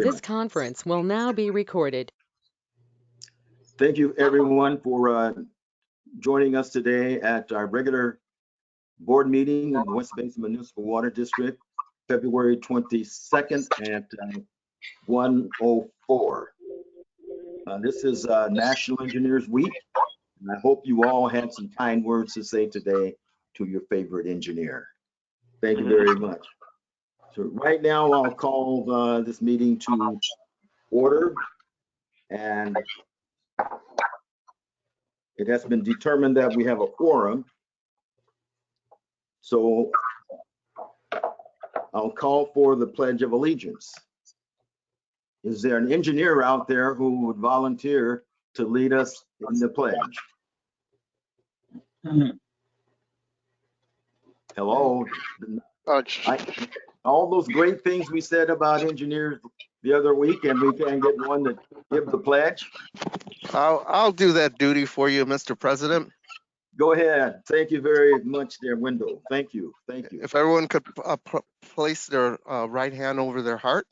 This conference will now be recorded. Thank you, everyone, for joining us today at our regular board meeting in the West Basin Municipal Water District, February 22nd at 1:04. This is National Engineers Week, and I hope you all had some kind words to say today to your favorite engineer. Thank you very much. So right now, I'll call this meeting to order, and it has been determined that we have a quorum. So I'll call for the Pledge of Allegiance. Is there an engineer out there who would volunteer to lead us in the pledge? Hello. All those great things we said about engineers the other week, and we can't get one to give the pledge? I'll do that duty for you, Mr. President. Go ahead. Thank you very much there, Wendell. Thank you. Thank you. If everyone could place their right hand over their heart.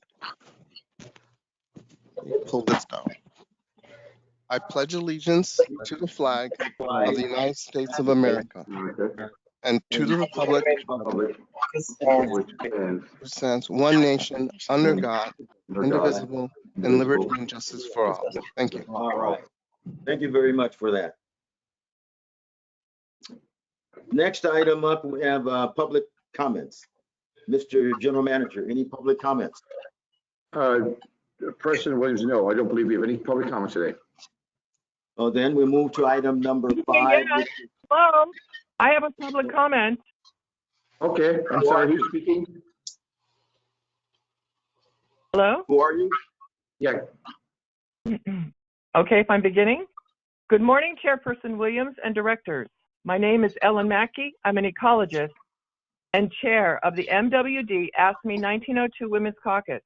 Pull this down. I pledge allegiance to the flag of the United States of America and to the republic which stands one nation under God, indivisible, and liberty and justice for all. Thank you. All right. Thank you very much for that. Next item up, we have public comments. Mr. General Manager, any public comments? President Williams, no, I don't believe we have any public comments today. Oh, then we move to item number 5. Yeah. Hello, I have a public comment. Okay, I'm sorry, who's speaking? Hello? Who are you? Yeah. Okay, if I'm beginning. Good morning, Chairperson Williams and directors. My name is Ellen Mackey. I'm an ecologist and chair of the MWD ASME 1902 Women's Caucus.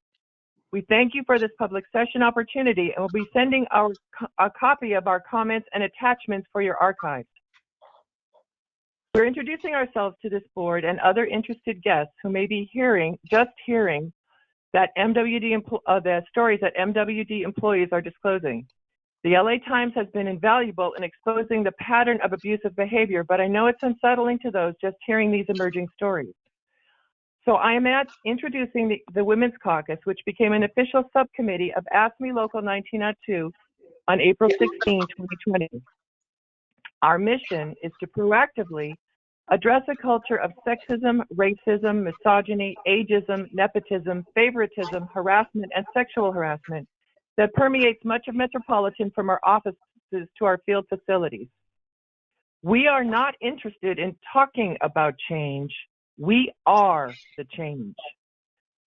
We thank you for this public session opportunity and will be sending a copy of our comments and attachments for your archives. We're introducing ourselves to this board and other interested guests who may be just hearing that the stories that MWD employees are disclosing. The LA Times has been invaluable in exposing the pattern of abusive behavior, but I know it's unsettling to those just hearing these emerging stories. So I am introducing the Women's Caucus, which became an official subcommittee of ASME Local 1902 on April 16, 2020. Our mission is to proactively address a culture of sexism, racism, misogyny, ageism, nepotism, favoritism, harassment, and sexual harassment that permeates much of Metropolitan from our offices to our field facilities. We are not interested in talking about change. We are the change.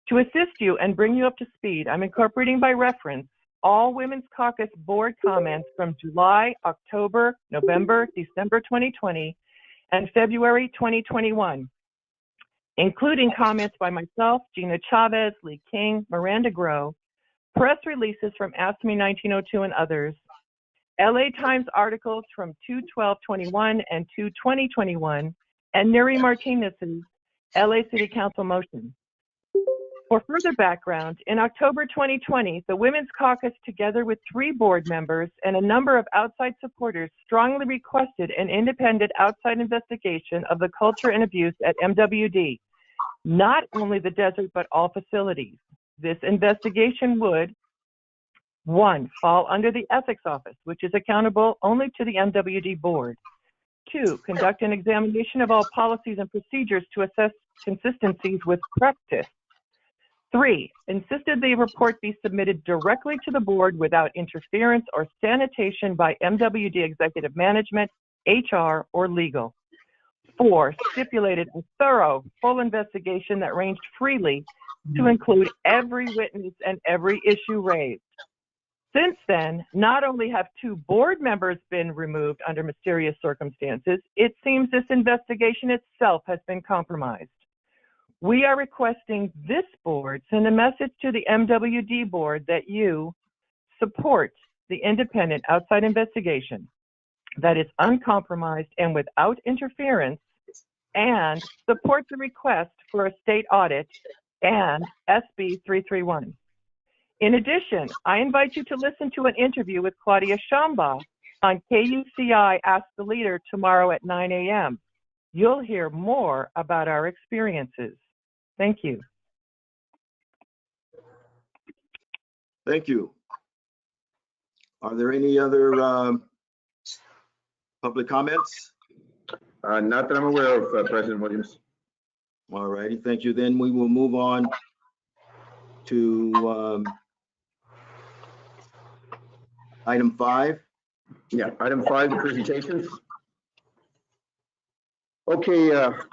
To assist you and bring you up to speed, I'm incorporating by reference all Women's Caucus board comments from July, October, November, December 2020, and February 2021, including comments by myself, Gina Chavez, Lee King, Miranda Groh, press releases from ASME 1902 and others, LA Times articles from 2/12/21 and 2/20/21, and Neri Martinez's LA City Council motion. For further background, in October 2020, the Women's Caucus, together with 3 board members and a number of outside supporters, strongly requested an independent outside investigation of the culture and abuse at MWD, not only the desert, but all facilities. This investigation would, 1, fall under the Ethics Office, which is accountable only to the MWD board. 2, conduct an examination of all policies and procedures to assess consistencies with practice. 3, insisted the report be submitted directly to the board without interference or sanitation by MWD executive management, HR, or legal. 4, stipulated a thorough, full investigation that ranged freely to include every witness and every issue raised. Since then, not only have 2 board members been removed under mysterious circumstances, it seems this investigation itself has been compromised. We are requesting this board send a message to the MWD board that you support the independent outside investigation that is uncompromised and without interference, and support the request for a state audit and SB 331. In addition, I invite you to listen to an interview with Claudia Shambaugh on KUCI Ask the Leader tomorrow at 9 a.m. You'll hear more about our experiences. Thank you. Thank you. Are there any other public comments? Not that I'm aware of, President Williams. All righty, thank you. Then we will move on to item 5. Yeah, item 5, the presentations. Okay,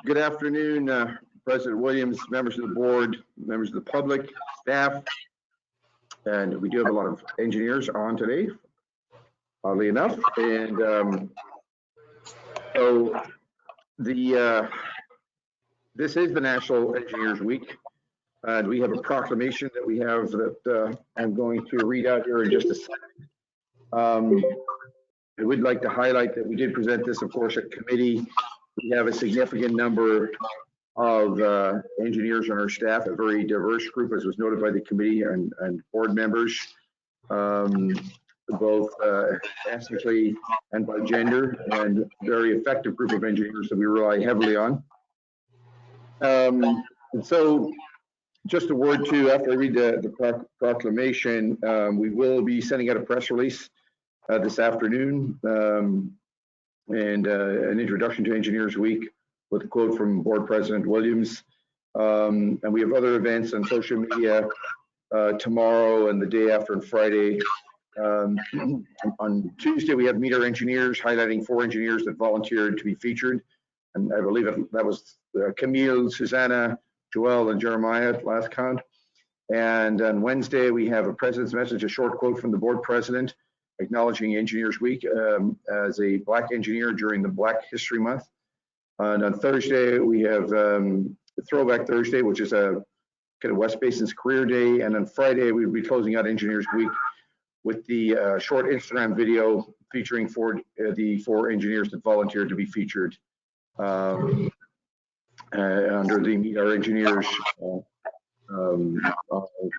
good afternoon, President Williams, members of the board, members of the public, staff. And we do have a lot of engineers on today, oddly enough. And so this is the National Engineers Week. And we have a proclamation that we have that I'm going to read out here in just a second. I would like to highlight that we did present this, of course, at committee. We have a significant number of engineers on our staff, a very diverse group, as was noted by the committee and board members, both ethnically and by gender, and very effective group of engineers that we rely heavily on. And so just a word too, after I read the proclamation, we will be sending out a press release this afternoon and an introduction to Engineers Week with a quote from Board President Williams. And we have other events on social media tomorrow and the day after on Friday. On Tuesday, we have Meet Our Engineers, highlighting 4 engineers that volunteered to be featured. And I believe that was Camille, Susanna, Joelle, and Jeremiah at last count. And on Wednesday, we have a President's Message, a short quote from the Board President, acknowledging Engineers Week as a Black engineer during the Black History Month. And on Thursday, we have Throwback Thursday, which is a kind of West Basin's career day. And on Friday, we'll be closing out Engineers Week with the short Instagram video featuring the 4 engineers that volunteered to be featured under the Meet Our Engineers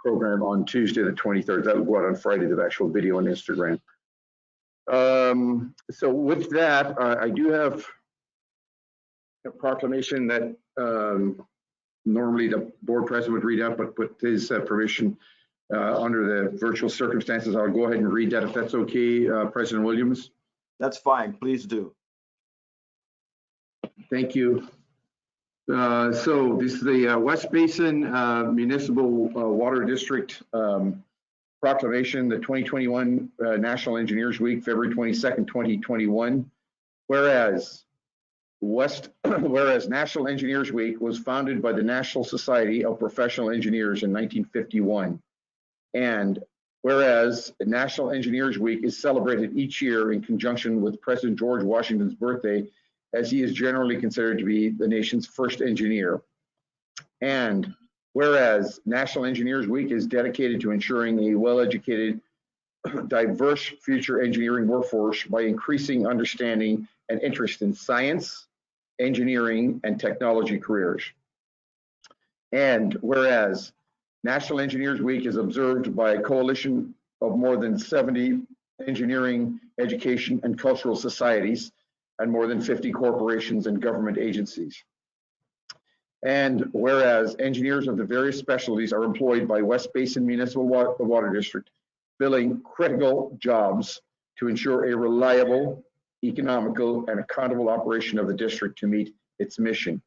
program on Tuesday, the 23rd. That will go out on Friday, the actual video on Instagram. So with that, I do have a proclamation that normally the board president would read out, but with his permission, under the virtual circumstances, I'll go ahead and read that if that's okay, President Williams. That's fine, please do. Thank you. So this is the West Basin Municipal Water District proclamation, the 2021 National Engineers Week, February 22nd, 2021. Whereas National Engineers Week was founded by the National Society of Professional Engineers in 1951. And whereas National Engineers Week is celebrated each year in conjunction with President George Washington's birthday, as he is generally considered to be the nation's first engineer. And whereas National Engineers Week is dedicated to ensuring a well-educated, diverse future engineering workforce by increasing understanding and interest in science, engineering, and technology careers. And whereas National Engineers Week is observed by a coalition of more than 70 engineering, education, and cultural societies, and more than 50 corporations and government agencies. And whereas engineers of the various specialties are employed by West Basin Municipal Water District, filling critical jobs to ensure a reliable, economical, and accountable operation of the district to meet its mission.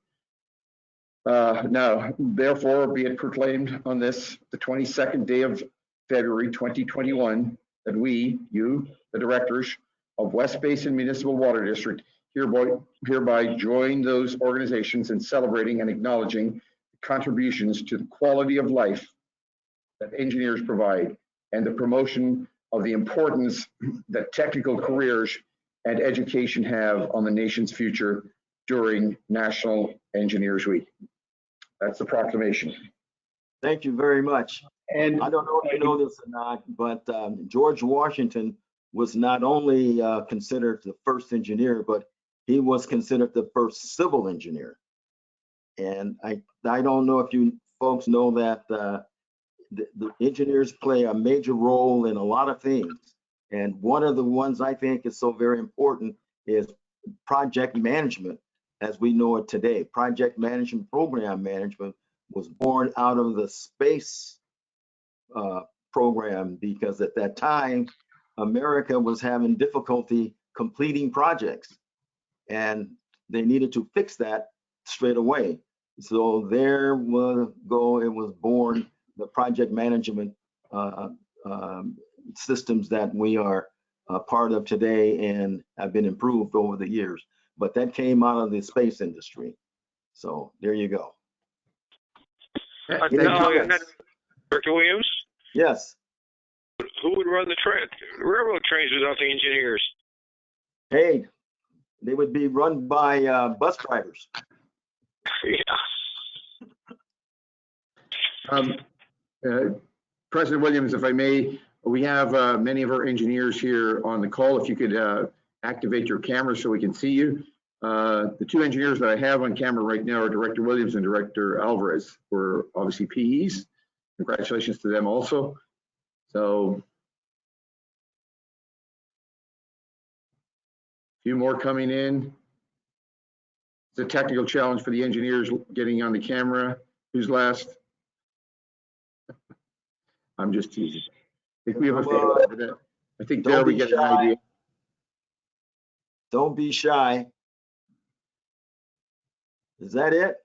Now, therefore, be it proclaimed on this, the 22nd day of February 2021, that we, you, the directors of West Basin Municipal Water District, hereby join those organizations in celebrating and acknowledging the contributions to the quality of life that engineers provide and the promotion of the importance that technical careers and education have on the nation's future during National Engineers Week. That's the proclamation. Thank you very much. And I don't know if you know this or not, but George Washington was not only considered the first engineer, but he was considered the first civil engineer. And I don't know if you folks know that the engineers play a major role in a lot of things. And one of the ones I think is so very important is project management as we know it today. Project management, program management was born out of the space program, because at that time, America was having difficulty completing projects and they needed to fix that straight away. So it was born, the project management systems that we are part of today and have been improved over the years. But that came out of the space industry. So there you go. Any comments? Dr. Williams, Yes. who would run the railroad trains without the engineers? Hey, they would be run by bus drivers. Yeah. President Williams, if I may, we have many of our engineers here on the call. If you could activate your camera so we can see you. The two engineers that I have on camera right now are Director Williams and Director Alvarez, who are obviously PEs. Congratulations to them also. So, a few more coming in. It's a technical challenge for the engineers getting on the camera. Who's last? I'm just teasing. I think we have a fail over there. I think there we get an idea. Don't be shy. Is that it?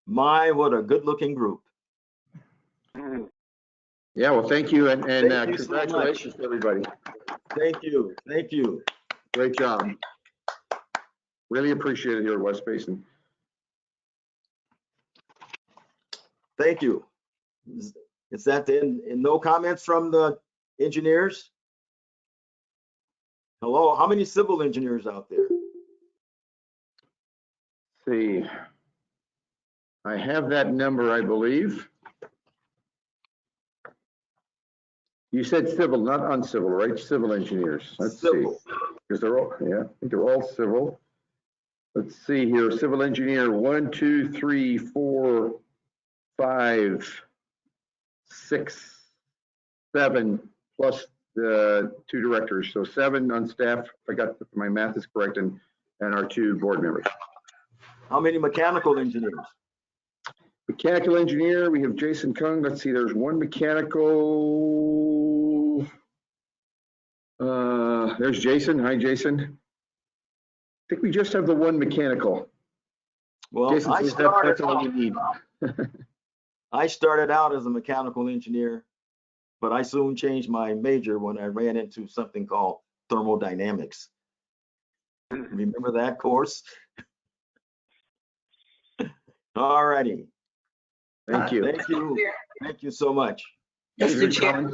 My, what a good looking group. Yeah, well, thank you, and Thank you so congratulations to everybody. Thank you. Thank you. Great job. Really appreciate it here at West Basin. Thank you. Is that the end? And no comments from the engineers? Hello, how many civil engineers out there? See, I have that number, I believe. You said civil, not uncivil, right? Civil engineers. Let's Civil. see. Because they're all, yeah, I think they're all civil. Let's see here. Civil engineer, 1, 2, 3, 4, 5, 6, 7, plus the 2 directors. So 7 on staff. If I got my math is correct, and our 2 board members. How many mechanical engineers? Mechanical engineer, we have Jason Kung. Let's see, there's 1 mechanical. There's Jason. Hi, Jason. I think we just have the 1 mechanical. Well, Jason, I so that's all you need. I started out as a mechanical engineer, but I soon changed my major when I ran into something called thermodynamics. Remember that course? All righty. Thank you. Thank you. Thank you so much. Mr. Chair, can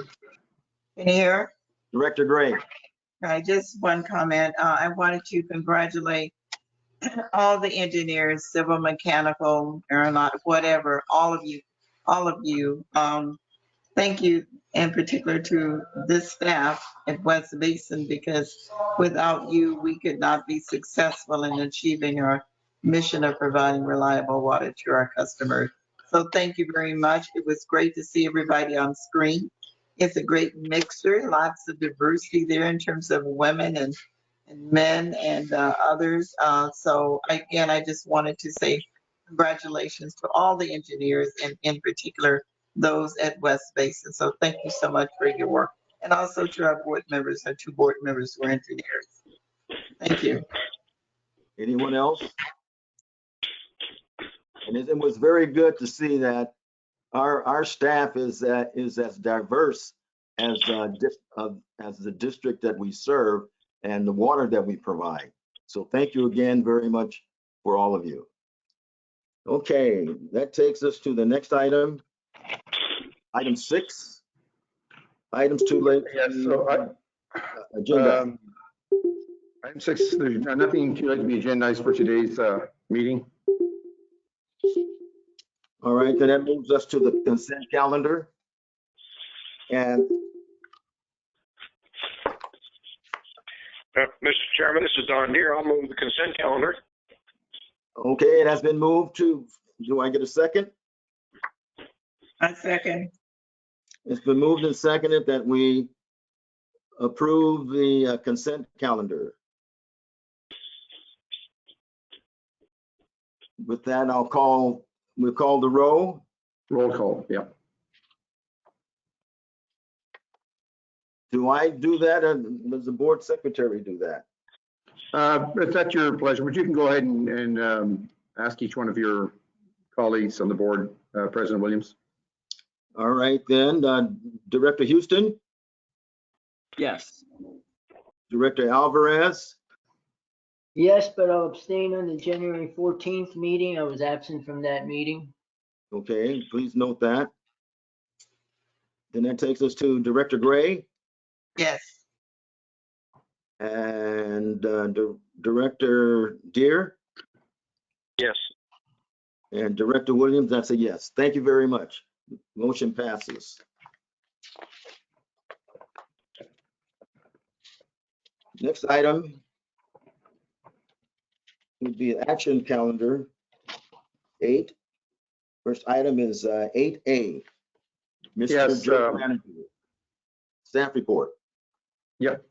you hear? Director Gray. Just one comment. I wanted to congratulate all the engineers, civil, mechanical, aeronautic, whatever, all of you. Thank you in particular to this staff at West Basin, because without you, we could not be successful in achieving our mission of providing reliable water to our customers. So thank you very much. It was great to see everybody on screen. It's a great mixture, lots of diversity there in terms of women and men and others. So again, I just wanted to say congratulations to all the engineers, and in particular, those at West Basin. So thank you so much for your work. And also to our board members, our 2 board members who are engineers. Thank you. Anyone else? And it was very good to see that our staff is as diverse as the district that we serve and the water that we provide. So thank you again very much for all of you. Okay, that takes us to the next item. Item 6. Items too late. Yes, so Agenda. Item 6, there's nothing too late to be agendized for today's meeting. All right, then that moves us to the consent calendar. And Mr. Chairman, this is Don Deere. I'll move the consent calendar. okay, it has been moved to, do I get a second? I second. It's been moved and seconded that we approve the consent calendar. With that, we'll call the roll. Roll call, yeah. Do I do that, or does the board secretary do that? If that's your pleasure, but you can go ahead and ask each one of your colleagues on the board, President Williams. All right, then, Director Houston, Yes. Director Alvarez, Yes, but I'll abstain on the January 14th meeting. I was absent from that meeting. okay, please note that. Then that takes us to Director Gray Yes. and Director Deere Yes. and Director Williams. That's a yes. Thank you very much. Motion passes. Next item would be action calendar 8. First item is 8A. Mr. Yes, Joe Manager, staff report. Yep.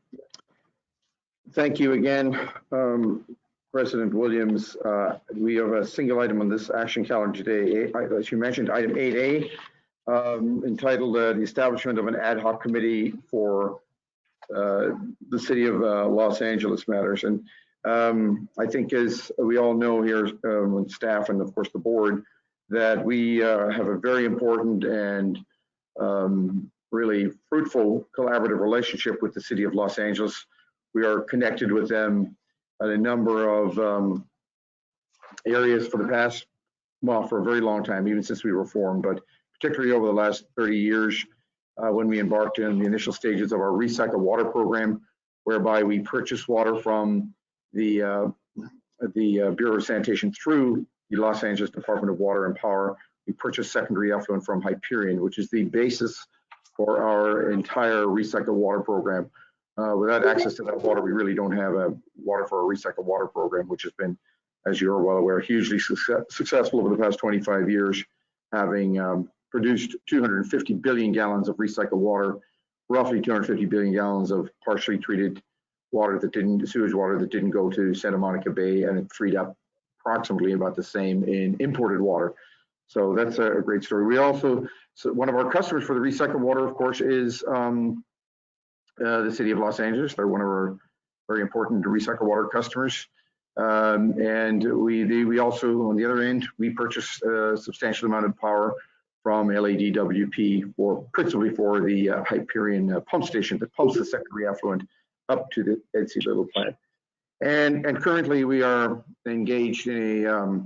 Thank you again, President Williams. We have a single item on this action calendar today. As you mentioned, item 8A, entitled the establishment of an ad hoc committee for the city of Los Angeles matters. And I think, as we all know here, with staff and of course the board, that we have a very important and really fruitful collaborative relationship with the city of Los Angeles. We are connected with them in a number of areas for the past, well, for a very long time, even since we were formed, but particularly over the last 30 years when we embarked in the initial stages of our recycled water program, whereby we purchased water from the Bureau of Sanitation through the Los Angeles Department of Water and Power. We purchased secondary effluent from Hyperion, which is the basis for our entire recycled water program. Without access to that water, we really don't have a water for our recycled water program, which has been, as you're well aware, hugely successful over the past 25 years, having produced 250 billion gallons of recycled water, roughly 250 billion gallons of partially treated water that didn't, sewage water that didn't go to Santa Monica Bay, and it freed up approximately about the same in imported water. So that's a great story. We also, so one of our customers for the recycled water, of course, is the city of Los Angeles. They're one of our very important recycled water customers. And we also, on the other end, we purchase a substantial amount of power from LADWP, principally for the Hyperion pump station that pumps the secondary effluent up to the Ed Little plant. And currently we are engaged in a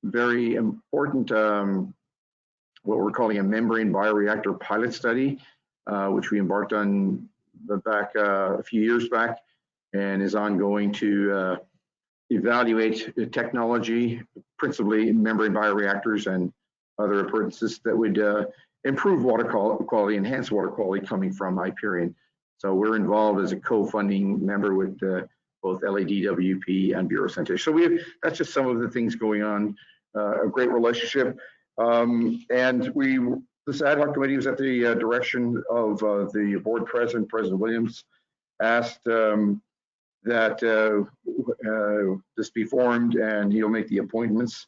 very important, what we're calling a membrane bioreactor pilot study, which we embarked on back a few years back, and is ongoing to evaluate the technology, principally membrane bioreactors and other appurtenances that would improve water quality, enhance water quality coming from Hyperion. So we're involved as a co-funding member with both LADWP and Bureau of Sanitation. So that's just some of the things going on, a great relationship. And this ad hoc committee was at the direction of the board president, President Williams, asked that this be formed, and he'll make the appointments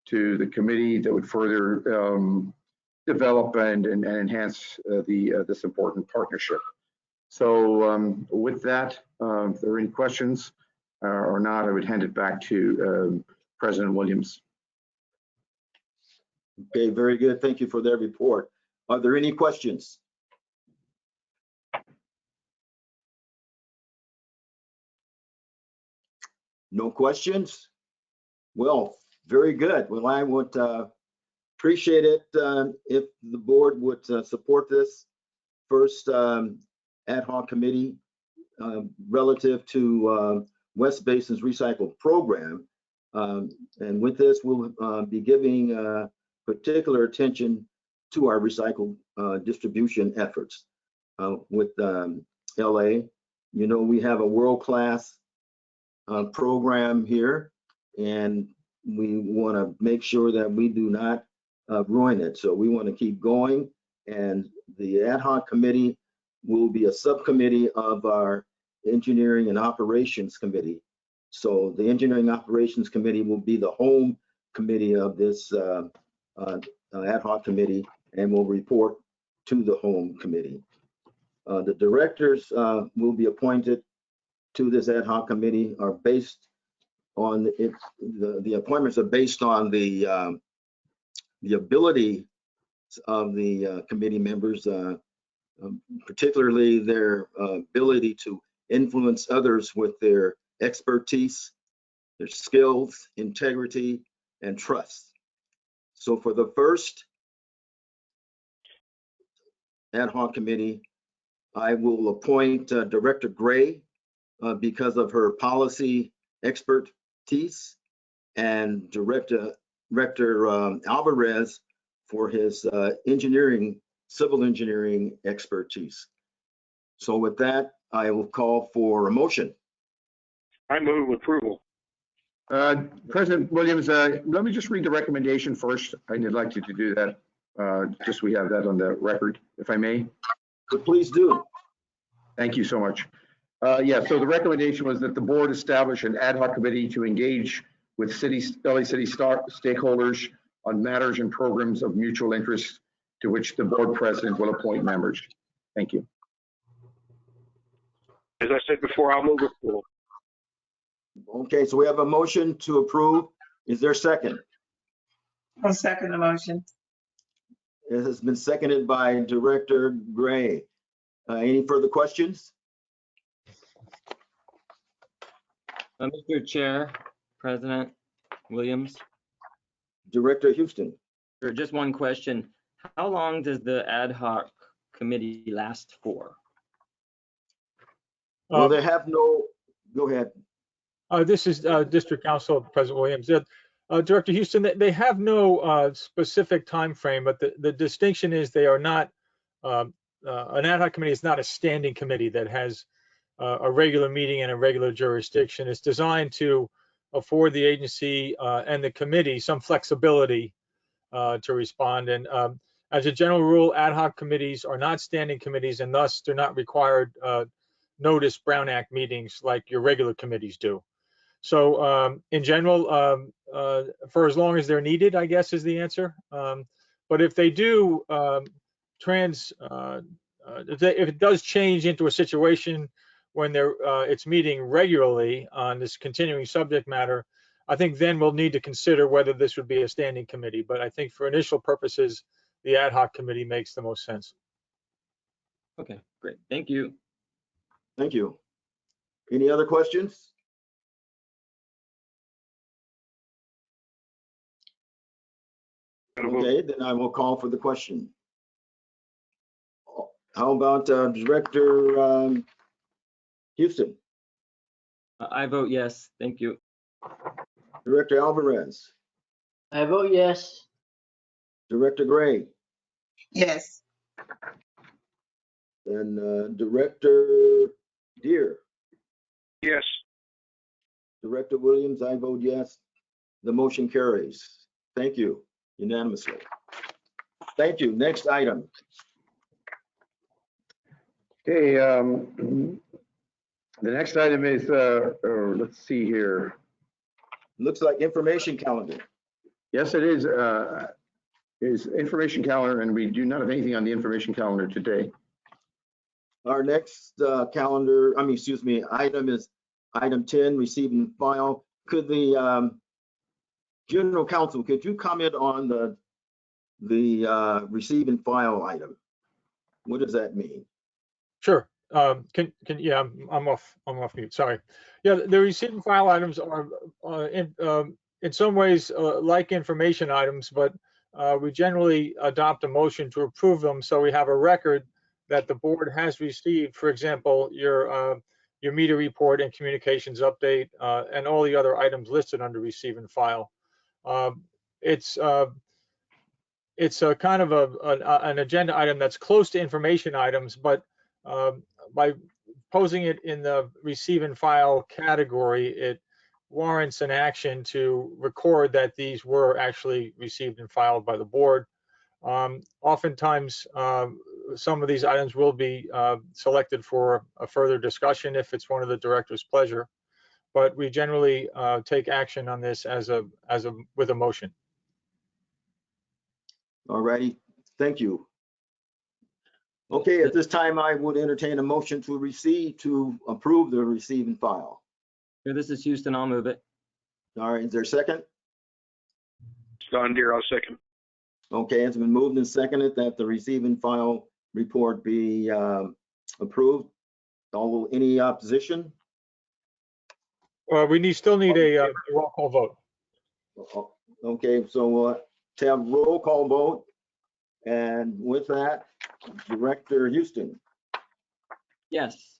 to the committee that would further develop and enhance this important partnership. So with that, if there are any questions or not, I would hand it back to President Williams. Okay, very good. Thank you for that report. Are there any questions? No questions? Well, very good. Well, I would appreciate it if the board would support this first ad hoc committee relative to West Basin's recycled program. And with this, we'll be giving particular attention to our recycled distribution efforts with LA. You know, we have a world-class program here, and we want to make sure that we do not ruin it. So we want to keep going. And the ad hoc committee will be a subcommittee of our engineering and operations committee. So the engineering operations committee will be the home committee of this ad hoc committee and will report to the home committee. The directors will be appointed to this ad hoc committee are based on the appointments are based on the ability of the committee members, particularly their ability to influence others with their expertise, their skills, integrity, and trust. So for the first ad hoc committee, I will appoint Director Gray because of her policy expertise, and Director Alvarez for his civil engineering expertise. So with that, I will call for a motion. I move approval. President Williams, let me just read the recommendation first. I'd like you to do that, just so we have that on the record, if I may. But please do. Thank you so much. Yeah, so the recommendation was that the board establish an ad hoc committee to engage with LA City stakeholders on matters and programs of mutual interest to which the board president will appoint members. Thank you. As I said before, I'll move approval. Okay, so we have a motion to approve. Is there a second? I'll second the motion. It has been seconded by Director Gray. Any further questions? Mr. Chair, President Williams, Director Houston. just one question. How long does the ad hoc committee last for? Well, they have no, go ahead. This is District Counsel President Williams. Director Houston, they have no specific time frame, but the distinction is they are not, an ad hoc committee is not a standing committee that has a regular meeting and a regular jurisdiction. It's designed to afford the agency and the committee some flexibility to respond. And as a general rule, ad hoc committees are not standing committees, and thus they're not required notice Brown Act meetings like your regular committees do. So in general, for as long as they're needed, I guess is the answer. But if they do if it does change into a situation when it's meeting regularly on this continuing subject matter, I think then we'll need to consider whether this would be a standing committee. But I think for initial purposes, the ad hoc committee makes the most sense. Okay, great. Thank you. Thank you. Any other questions? Okay, then I will call for the question. How about Director Houston? I vote yes. Thank you. Director Alvarez? I vote yes. Director Gray? Yes. And Director Deere? Yes. Director Williams, I vote yes. The motion carries. Thank you unanimously. Thank you. Next item. Okay, the next item is, let's see here. Looks like information calendar. Yes, it is information calendar, and we do not have anything on the information calendar today. Our next item is item 10, receive and file. Could the General Counsel, could you comment on the receive and file item? What does that mean? Sure. Yeah, I'm off mute. Sorry. Yeah, the receive and file items are in some ways like information items, but we generally adopt a motion to approve them so we have a record that the board has received. For example, your meter report and communications update and all the other items listed under receive and file. It's a kind of an agenda item that's close to information items, but by posing it in the receive and file category, it warrants an action to record that these were actually received and filed by the board. Oftentimes, some of these items will be selected for a further discussion if it's one of the director's pleasure, but we generally take action on this with a motion. All righty, thank you. Okay, at this time, I would entertain a motion to approve the receive and file. Here, this is Houston. I'll move it. All right, is there a second? John Deere, I'll second. Okay, it's been moved and seconded that the receive and file report be approved. Any opposition? We still need a roll call vote. Okay, so we'll have roll call vote. And with that, Director Houston, Yes.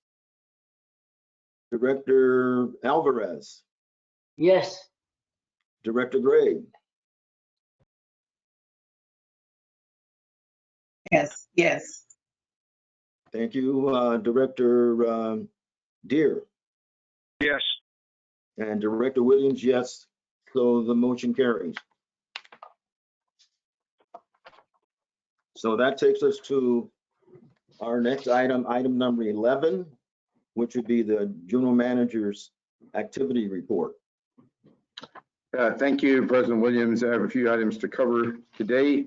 Director Alvarez, Yes. Director Gray, Yes, yes. thank you, Director Deere, Yes. and Director Williams, yes. So the motion carries. So that takes us to our next item, item number 11, which would be the General Manager's activity report. Thank you, President Williams. I have a few items to cover today.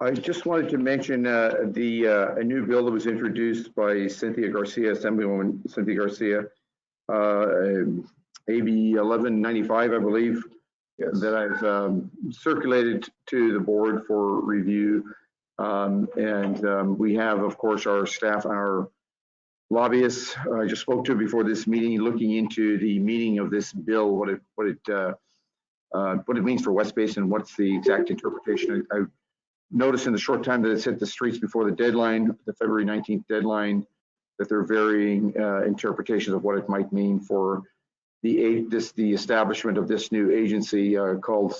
I just wanted to mention a new bill that was introduced by Cynthia Garcia, Assemblywoman Cynthia Garcia, AB 1195, I believe, yes, that I've circulated to the board for review. We have, of course, our staff, our lobbyists. I just spoke to before this meeting, looking into the meaning of this bill, what it means for West Basin, what's the exact interpretation. I noticed in the short time that it's hit the streets before the deadline, the February 19th deadline, that there are varying interpretations of what it might mean for the establishment of this new agency called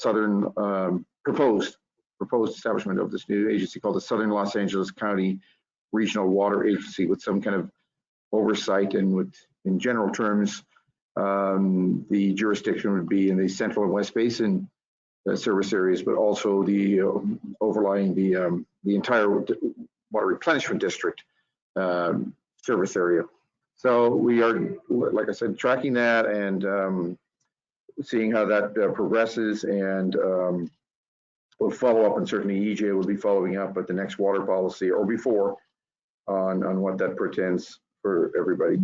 proposed establishment of this new agency called the Southern Los Angeles County Regional Water Agency, with some kind of oversight, and with, in general terms, the jurisdiction would be in the Central and West Basin service areas, but also the overlying the entire water replenishment district service area. So we are, like I said, tracking that and seeing how that progresses, and we'll follow up, and certainly EJ will be following up at the next water policy or before on what that portends for everybody.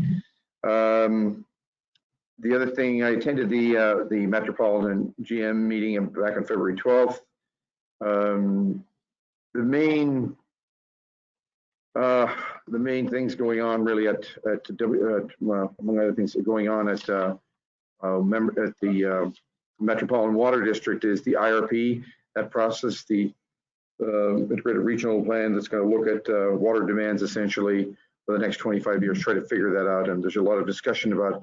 The other thing, I attended the Metropolitan GM meeting back on February 12th. The main things going on really well, among other things going on at the Metropolitan Water District is the IRP, that process, the integrated regional plan that's going to look at water demands essentially for the next 25 years, try to figure that out. And there's a lot of discussion about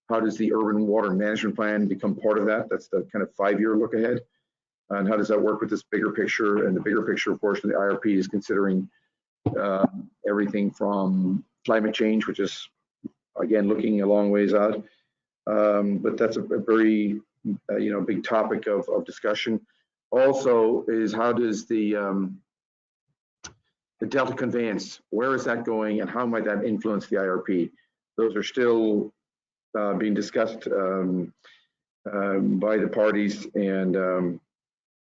how does the urban water management plan become part of that? That's the kind of 5-year look ahead. And how does that work with this bigger picture? And the bigger picture, of course, in the IRP is considering everything from climate change, which is, again, looking a long ways out. But that's a very, big topic of discussion. Also is how does the Delta conveyance, where is that going, and how might that influence the IRP? Those are still being discussed by the parties, and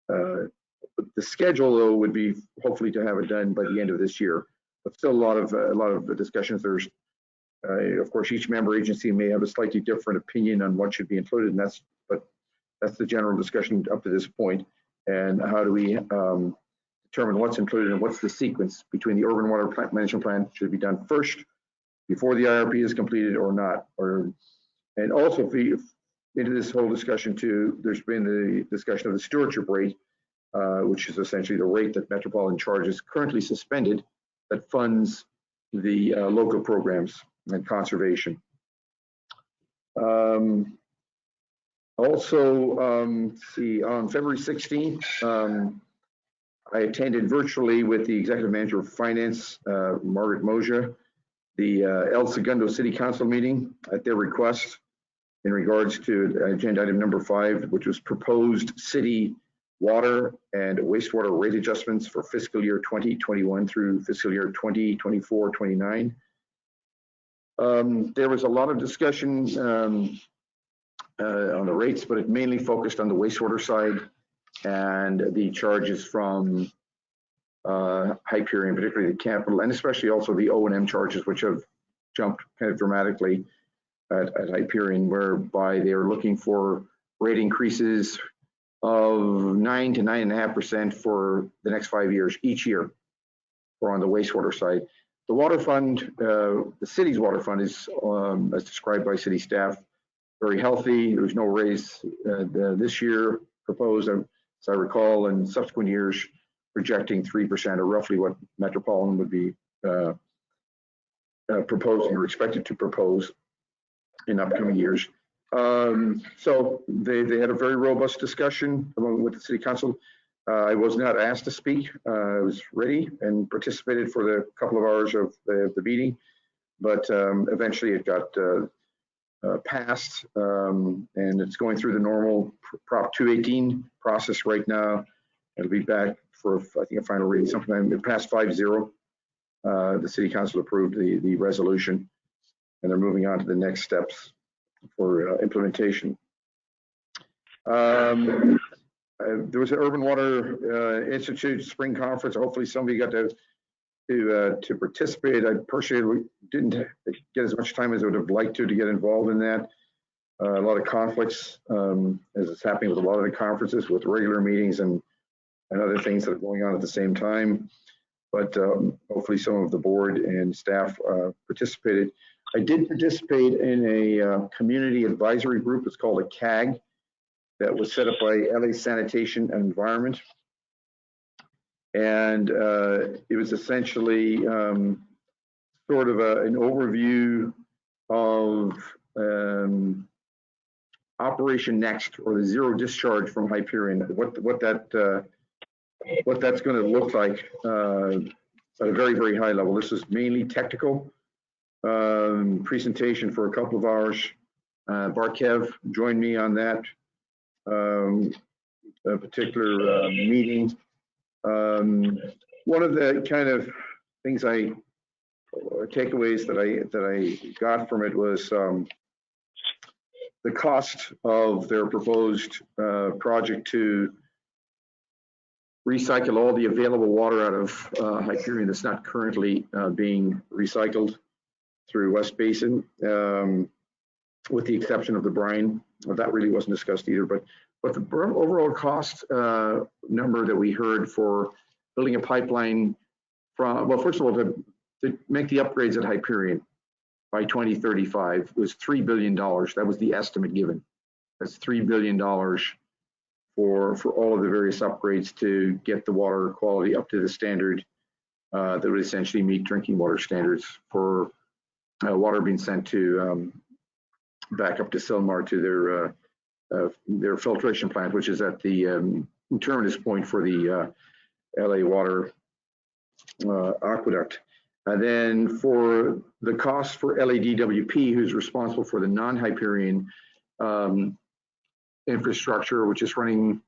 the schedule though would be hopefully to have it done by the end of this year. But still a lot of discussions. There's of course each member agency may have a slightly different opinion on what should be included, and that's the general discussion up to this point. And how do we determine what's included and what's the sequence between the urban water management plan should be done first before the IRP is completed or not, and also into this whole discussion too, there's been the discussion of the stewardship rate, which is essentially the rate that Metropolitan charges, currently suspended, that funds the local programs and conservation. Let's see, on February 16th, I attended virtually with the Executive Manager of Finance, Margaret Moja, the El Segundo City Council meeting at their request in regards to agenda item number 5, which was proposed city water and wastewater rate adjustments for fiscal year 2021 through fiscal year 2024-29. There was a lot of discussion on the rates, but it mainly focused on the wastewater side and the charges from Hyperion, particularly the capital, and especially also the O&M charges, which have jumped kind of dramatically at Hyperion, whereby they are looking for rate increases of 9 to 9.5% for the next 5 years, each year, or on the wastewater side. The water fund, the city's water fund is, as described by city staff, very healthy. There's no raise this year proposed, as I recall, in subsequent years, projecting 3%, or roughly what Metropolitan would be proposing or expected to propose in upcoming years. So they had a very robust discussion with the City Council. I was not asked to speak. I was ready and participated for the couple of hours of the meeting, but eventually it got passed, and it's going through the normal Prop 218 process right now. It'll be back for, I think, a final reading sometime. It passed 5-0. The City Council approved the resolution, and they're moving on to the next steps for implementation. There was an Urban Water Institute Spring Conference. Hopefully somebody got to participate. I personally didn't get as much time as I would have liked to get involved in that. A lot of conflicts, as is happening with a lot of the conferences, with regular meetings and other things that are going on at the same time. But hopefully some of the board and staff participated. I did participate in a community advisory group. It's called a CAG, that was set up by LA Sanitation and Environment. And it was essentially sort of an overview of Operation Next, or the zero discharge from Hyperion, what that's going to look like at a very, very high level. This is mainly technical presentation for a couple of hours. Barkev joined me on that particular meeting. One of the kind of things takeaways that I got from it was the cost of their proposed project to recycle all the available water out of Hyperion that's not currently being recycled through West Basin, with the exception of the brine. Well, that really wasn't discussed either, but the overall cost number that we heard for building a pipeline from, well, first of all, to make the upgrades at Hyperion by 2035 was $3 billion. That was the estimate given. That's $3 billion for all of the various upgrades to get the water quality up to the standard that would essentially meet drinking water standards for water being sent to back up to Sylmar to their filtration plant, which is at the terminus point for the LA water aqueduct. And then for the cost for LADWP, who's responsible for the non-Hyperion infrastructure, which is running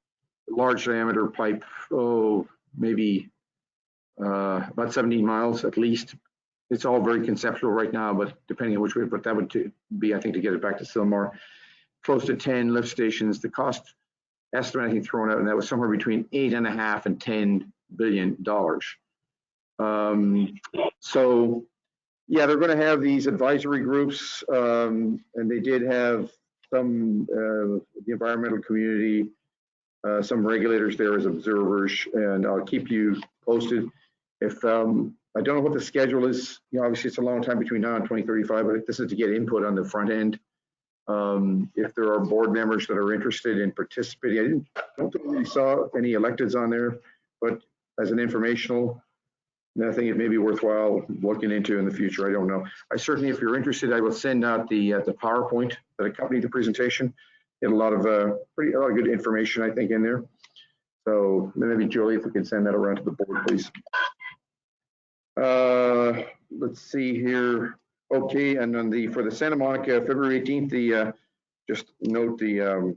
large diameter pipe, maybe about 17 miles at least. It's all very conceptual right now, but depending on which way, but that would be, I think, to get it back to Sylmar, close to 10 lift stations. The cost estimate, I think, thrown out, and that was somewhere between $8.5 and $10 billion. So yeah, they're going to have these advisory groups, and they did have some the environmental community, some regulators there as observers, and I'll keep you posted. If I don't know what the schedule is, obviously it's a long time between now and 2035, but this is to get input on the front end. If there are board members that are interested in participating, I don't think we saw any electeds on there, but as an informational, I think it may be worthwhile looking into in the future. I don't know. I certainly, if you're interested, I will send out the PowerPoint that accompanied the presentation. Get a lot of good information, I think, in there. So maybe Julie, if we can send that around to the board, please. let's see here. Okay, and on for the Santa Monica, February 18th, just note the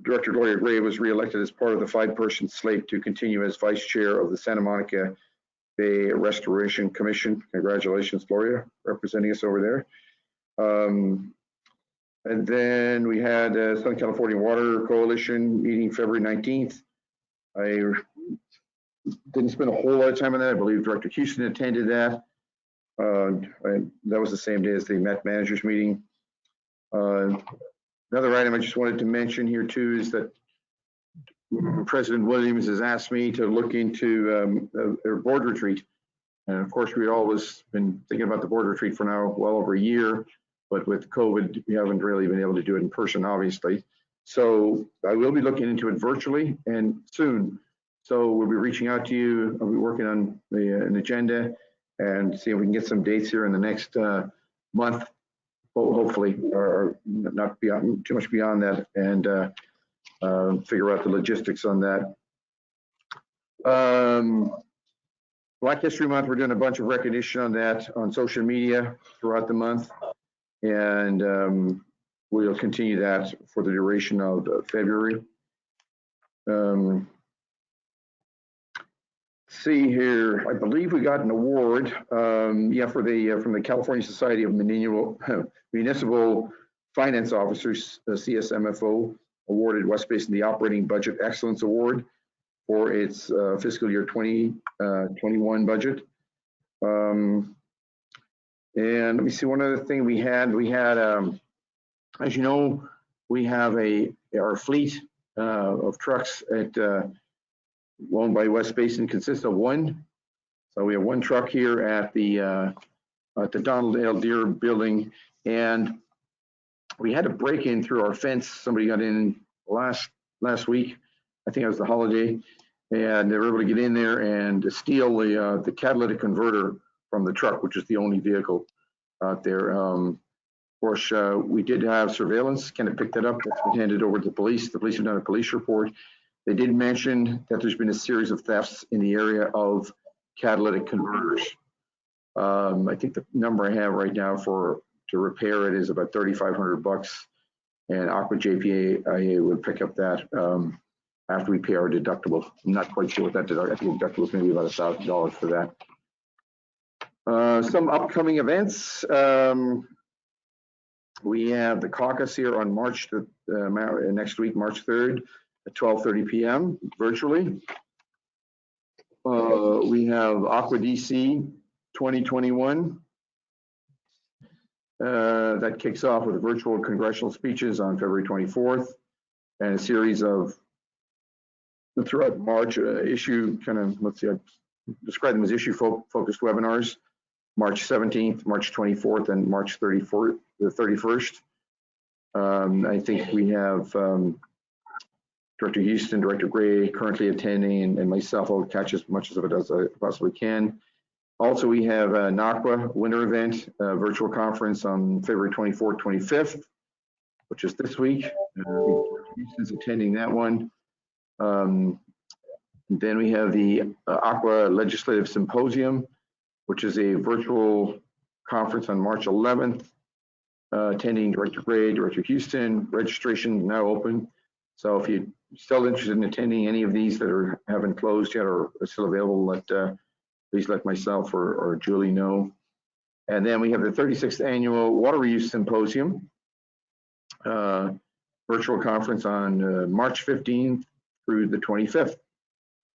Director Gloria Gray was reelected as part of the 5-person slate to continue as vice chair of the Santa Monica Bay Restoration Commission. Congratulations, Gloria, representing us over there. And then we had Southern California Water Coalition meeting February 19th. I didn't spend a whole lot of time on that. I believe Director Houston attended that. That was the same day as the Met Managers meeting. Another item I just wanted to mention here too is that President Williams has asked me to look into their board retreat. And of course, we've always been thinking about the board retreat for now well over a year, but with COVID, we haven't really been able to do it in person, obviously. So I will be looking into it virtually and soon. So we'll be reaching out to you. I'll be working on an agenda and see if we can get some dates here in the next month, hopefully, or not beyond too much beyond that, and figure out the logistics on that. Black History Month, we're doing a bunch of recognition on that on social media throughout the month, and we'll continue that for the duration of February. See here, I believe we got an award, yeah, for from the California Society of Municipal Finance Officers, the CSMFO, awarded West Basin the Operating Budget Excellence Award for its fiscal year 2021 budget. And let me see, one other thing we had, as you know, we have our fleet of trucks at owned by West Basin consists of one. So we have one truck here at the Donald L. Deere building, and we had a break in through our fence. Somebody got in last week. I think it was the holiday, and they were able to get in there and steal the catalytic converter from the truck, which is the only vehicle out there. Of course, we did have surveillance. Kind of picked that up. That's been handed over to the police. The police have done a police report. They did mention that there's been a series of thefts in the area of catalytic converters. I think the number I have right now to repair it is about $3,500, and Aqua JPA would pick up that after we pay our deductible. I'm not quite sure what that deductible. I think the deductible is maybe about $1,000 for that. Some upcoming events. We have the Caucus here on next week, March 3rd. At 12:30 p.m. virtually. We have Aqua DC 2021. That kicks off with virtual congressional speeches on February 24th and a series of throughout March issue kind of, let's see, I describe them as issue focused webinars, March 17th, March 24th, and March 31st. I think we have Director Houston, Director Gray currently attending, and myself, I'll catch as much of it as I possibly can. Also, we have an Aqua winter event, virtual conference on February 24th, 25th, which is this week. Director Houston's attending that one. Then we have the Aqua Legislative Symposium, which is a virtual conference on March 11th. Attending Director Gray, Director Houston. Registration is now open. So if you're still interested in attending any of these that haven't closed yet or are still available, please let myself or Julie know. And then we have the 36th Annual Water Reuse Symposium, virtual conference on March 15th through the 25th.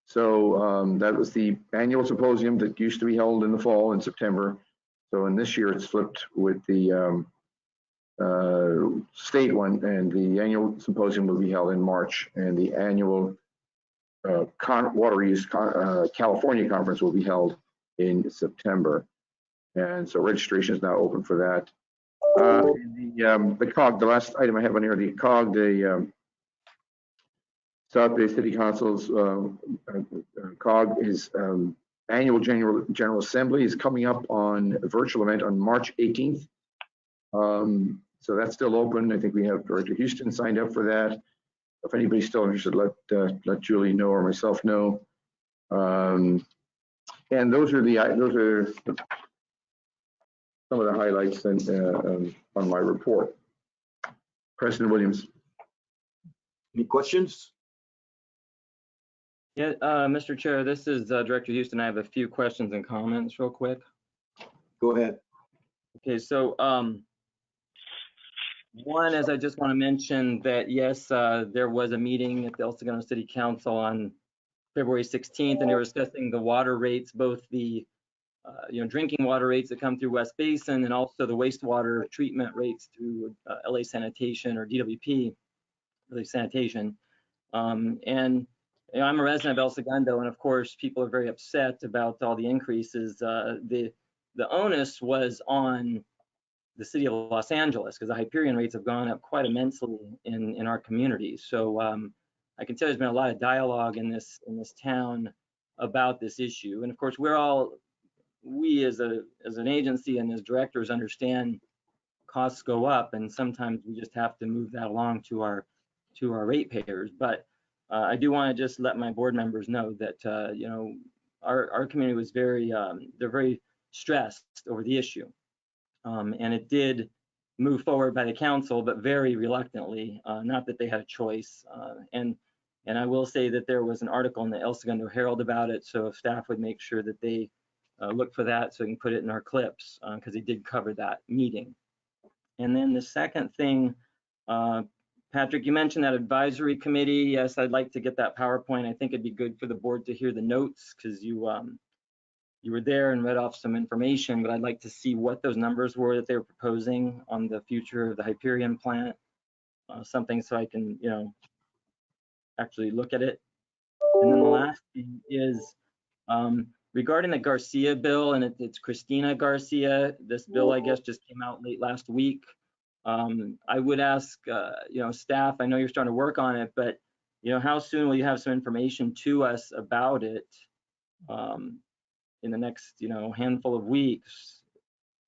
So that was the annual symposium that used to be held in the fall in September. So in this year, it's flipped with the state one, and the annual symposium will be held in March, and the annual Water Reuse California conference will be held in September. And so registration is now open for that. The COG, the last item I have on here, the COG, the South Bay City Council's COG is annual General Assembly is coming up on a virtual event on March 18th. So that's still open. I think we have Director Houston signed up for that. If anybody's still interested, let Julie know or myself know. And those are some of the highlights on my report. President Williams. Any questions? Yeah, Mr. Chair, this is Director Houston. I have a few questions and comments real quick. Go ahead. Okay, so one is I just want to mention that, yes, there was a meeting at the El Segundo City Council on February 16th, and they were discussing the water rates, both the drinking water rates that come through West Basin and also the wastewater treatment rates through LA Sanitation or DWP, LA Sanitation. And I'm a resident of El Segundo, and of course, people are very upset about all the increases. The onus was on the city of Los Angeles because the Hyperion rates have gone up quite immensely in our community. So I can tell there's been a lot of dialogue in this town about this issue. And of course, we as an agency and as directors understand costs go up, and sometimes we just have to move that along to our ratepayers. But I do want to just let my board members know that our community was they're very stressed over the issue. And it did move forward by the council, but very reluctantly, not that they had a choice. And I will say that there was an article in the El Segundo Herald about it, so if staff would make sure that they look for that so we can put it in our clips, because they did cover that meeting. And then the second thing, Patrick, you mentioned that advisory committee. Yes, I'd like to get that PowerPoint. I think it'd be good for the board to hear the notes because you were there and read off some information, but I'd like to see what those numbers were that they were proposing on the future of the Hyperion plant, something so I can, actually look at it. And then the last thing is regarding the Garcia bill, and it's Christina Garcia. This bill, I guess, just came out late last week. I would ask, staff, I know you're starting to work on it, but, how soon will you have some information to us about it? In the next, handful of weeks.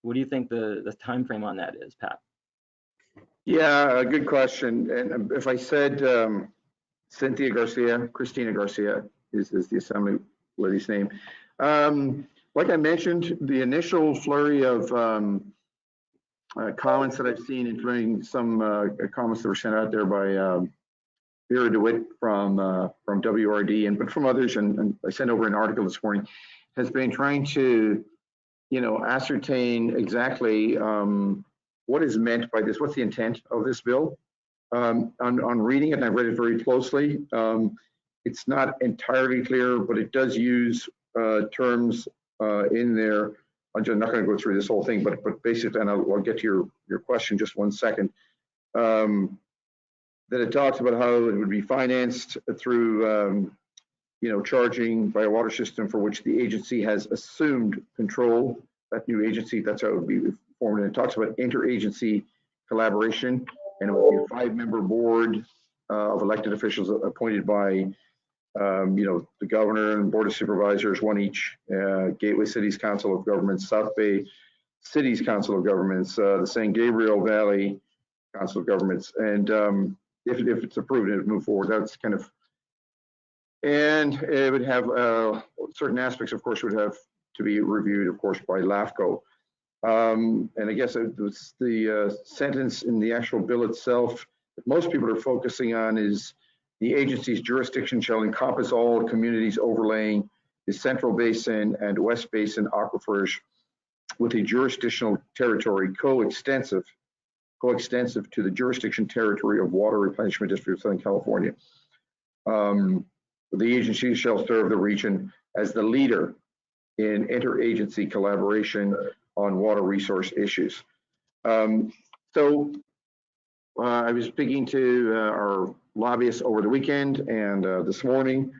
What do you think the time frame on that is, Pat? Yeah, good question. And if I said Christina Garcia is the assembly lady's name. Like I mentioned, the initial flurry of comments that I've seen, including some comments that were sent out there by Vera DeWitt from WRD, but from others, and I sent over an article this morning, has been trying to, ascertain exactly what is meant by this, what's the intent of this bill. On reading it, and I've read it very closely, it's not entirely clear, but it does use terms in there. I'm just not going to go through this whole thing, but basically, and I'll get to your question just one second. That it talks about how it would be financed through charging by a water system for which the agency has assumed control. That new agency, that's how it would be formed. And it talks about interagency collaboration, and it would be a 5-member board of elected officials appointed by, the governor and board of supervisors, one each, Gateway Cities Council of Governments, South Bay Cities Council of Governments, the San Gabriel Valley Council of Governments. And if it's approved, it would move forward. That's kind of, and it would have certain aspects, of course, would have to be reviewed, of course, by LAFCO. And I guess it was the sentence in the actual bill itself that most people are focusing on is the agency's jurisdiction shall encompass all communities overlaying the Central Basin and West Basin aquifers with a jurisdictional territory coextensive to the jurisdiction territory of Water Replenishment District of Southern California. The agency shall serve the region as the leader in interagency collaboration on water resource issues. So I was speaking to our lobbyists over the weekend and this morning,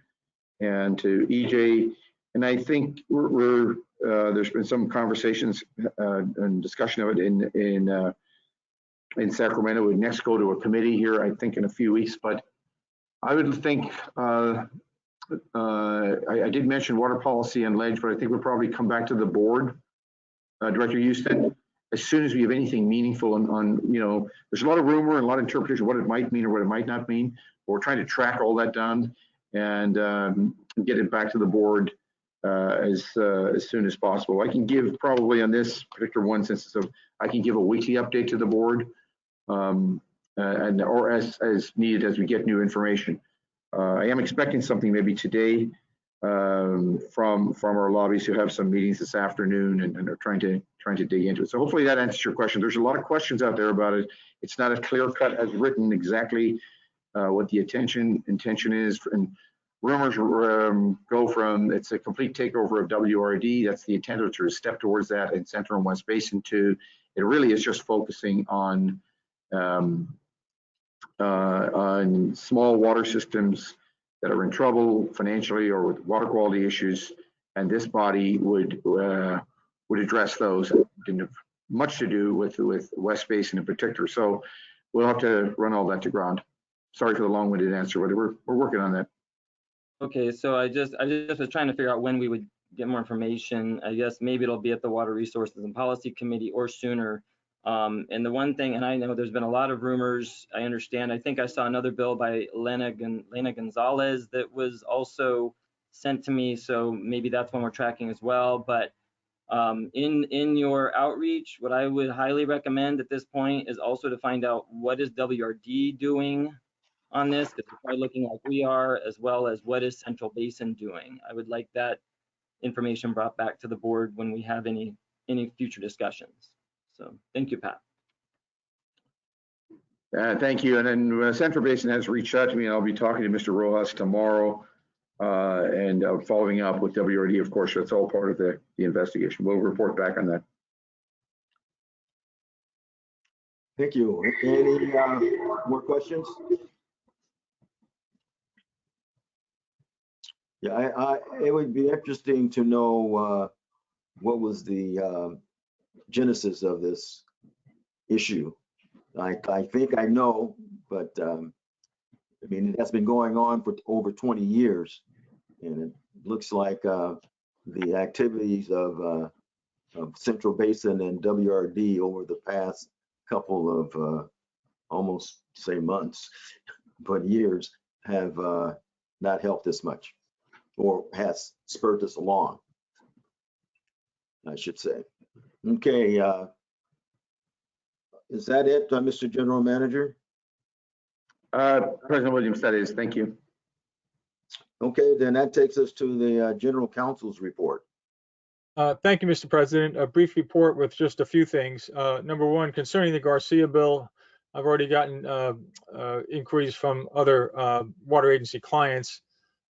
and to EJ, and I think there's been some conversations and discussion of it in Sacramento. We next go to a committee here, I think, in a few weeks, but I would think, I did mention water policy and ledge, but I think we'll probably come back to the board, Director Houston, as soon as we have anything meaningful on, there's a lot of rumor and a lot of interpretation of what it might mean or what it might not mean. But we're trying to track all that down and get it back to the board as soon as possible. I can give probably on this particular one, I can give a weekly update to the board, or as needed as we get new information. I am expecting something maybe today from our lobbies who have some meetings this afternoon and are trying to dig into it. So hopefully that answers your question. There's a lot of questions out there about it. It's not a clear cut as written exactly what the intention is. And rumors go from it's a complete takeover of WRD. That's the intent, to step towards that in Central and West Basin, to it really is just focusing on small water systems that are in trouble financially or with water quality issues, and this body would address those. It didn't have much to do with West Basin in particular. So we'll have to run all that to ground. Sorry for the long-winded answer, but we're working on that. Okay, so I just was trying to figure out when we would get more information. I guess maybe it'll be at the Water Resources and Policy Committee or sooner. And the one thing, and I know there's been a lot of rumors, I understand, I think I saw another bill by Lena Gonzalez that was also sent to me, so maybe that's one we're tracking as well. But in your outreach, what I would highly recommend at this point is also to find out what is WRD doing on this, because they're probably looking like we are, as well as what is Central Basin doing. I would like that information brought back to the board when we have any future discussions. So thank you, Pat. Thank you. And then Central Basin has reached out to me, and I'll be talking to Mr. Rojas tomorrow and following up with WRD. Of course, that's all part of the investigation. We'll report back on that. Thank you. Any more questions? Yeah, it would be interesting to know what was the genesis of this issue. I think I know, but I mean, it has been going on for over 20 years, and it looks like the activities of Central Basin and WRD over the past couple of almost say months, but years have not helped us much, or has spurred us along, I should say. Okay, is that it, Mr. General Manager? President Williams, that is. Thank you. Okay, then that takes us to the General Counsel's report. Thank you, Mr. President. A brief report with just a few things. Number one, concerning the Garcia bill, I've already gotten inquiries from other water agency clients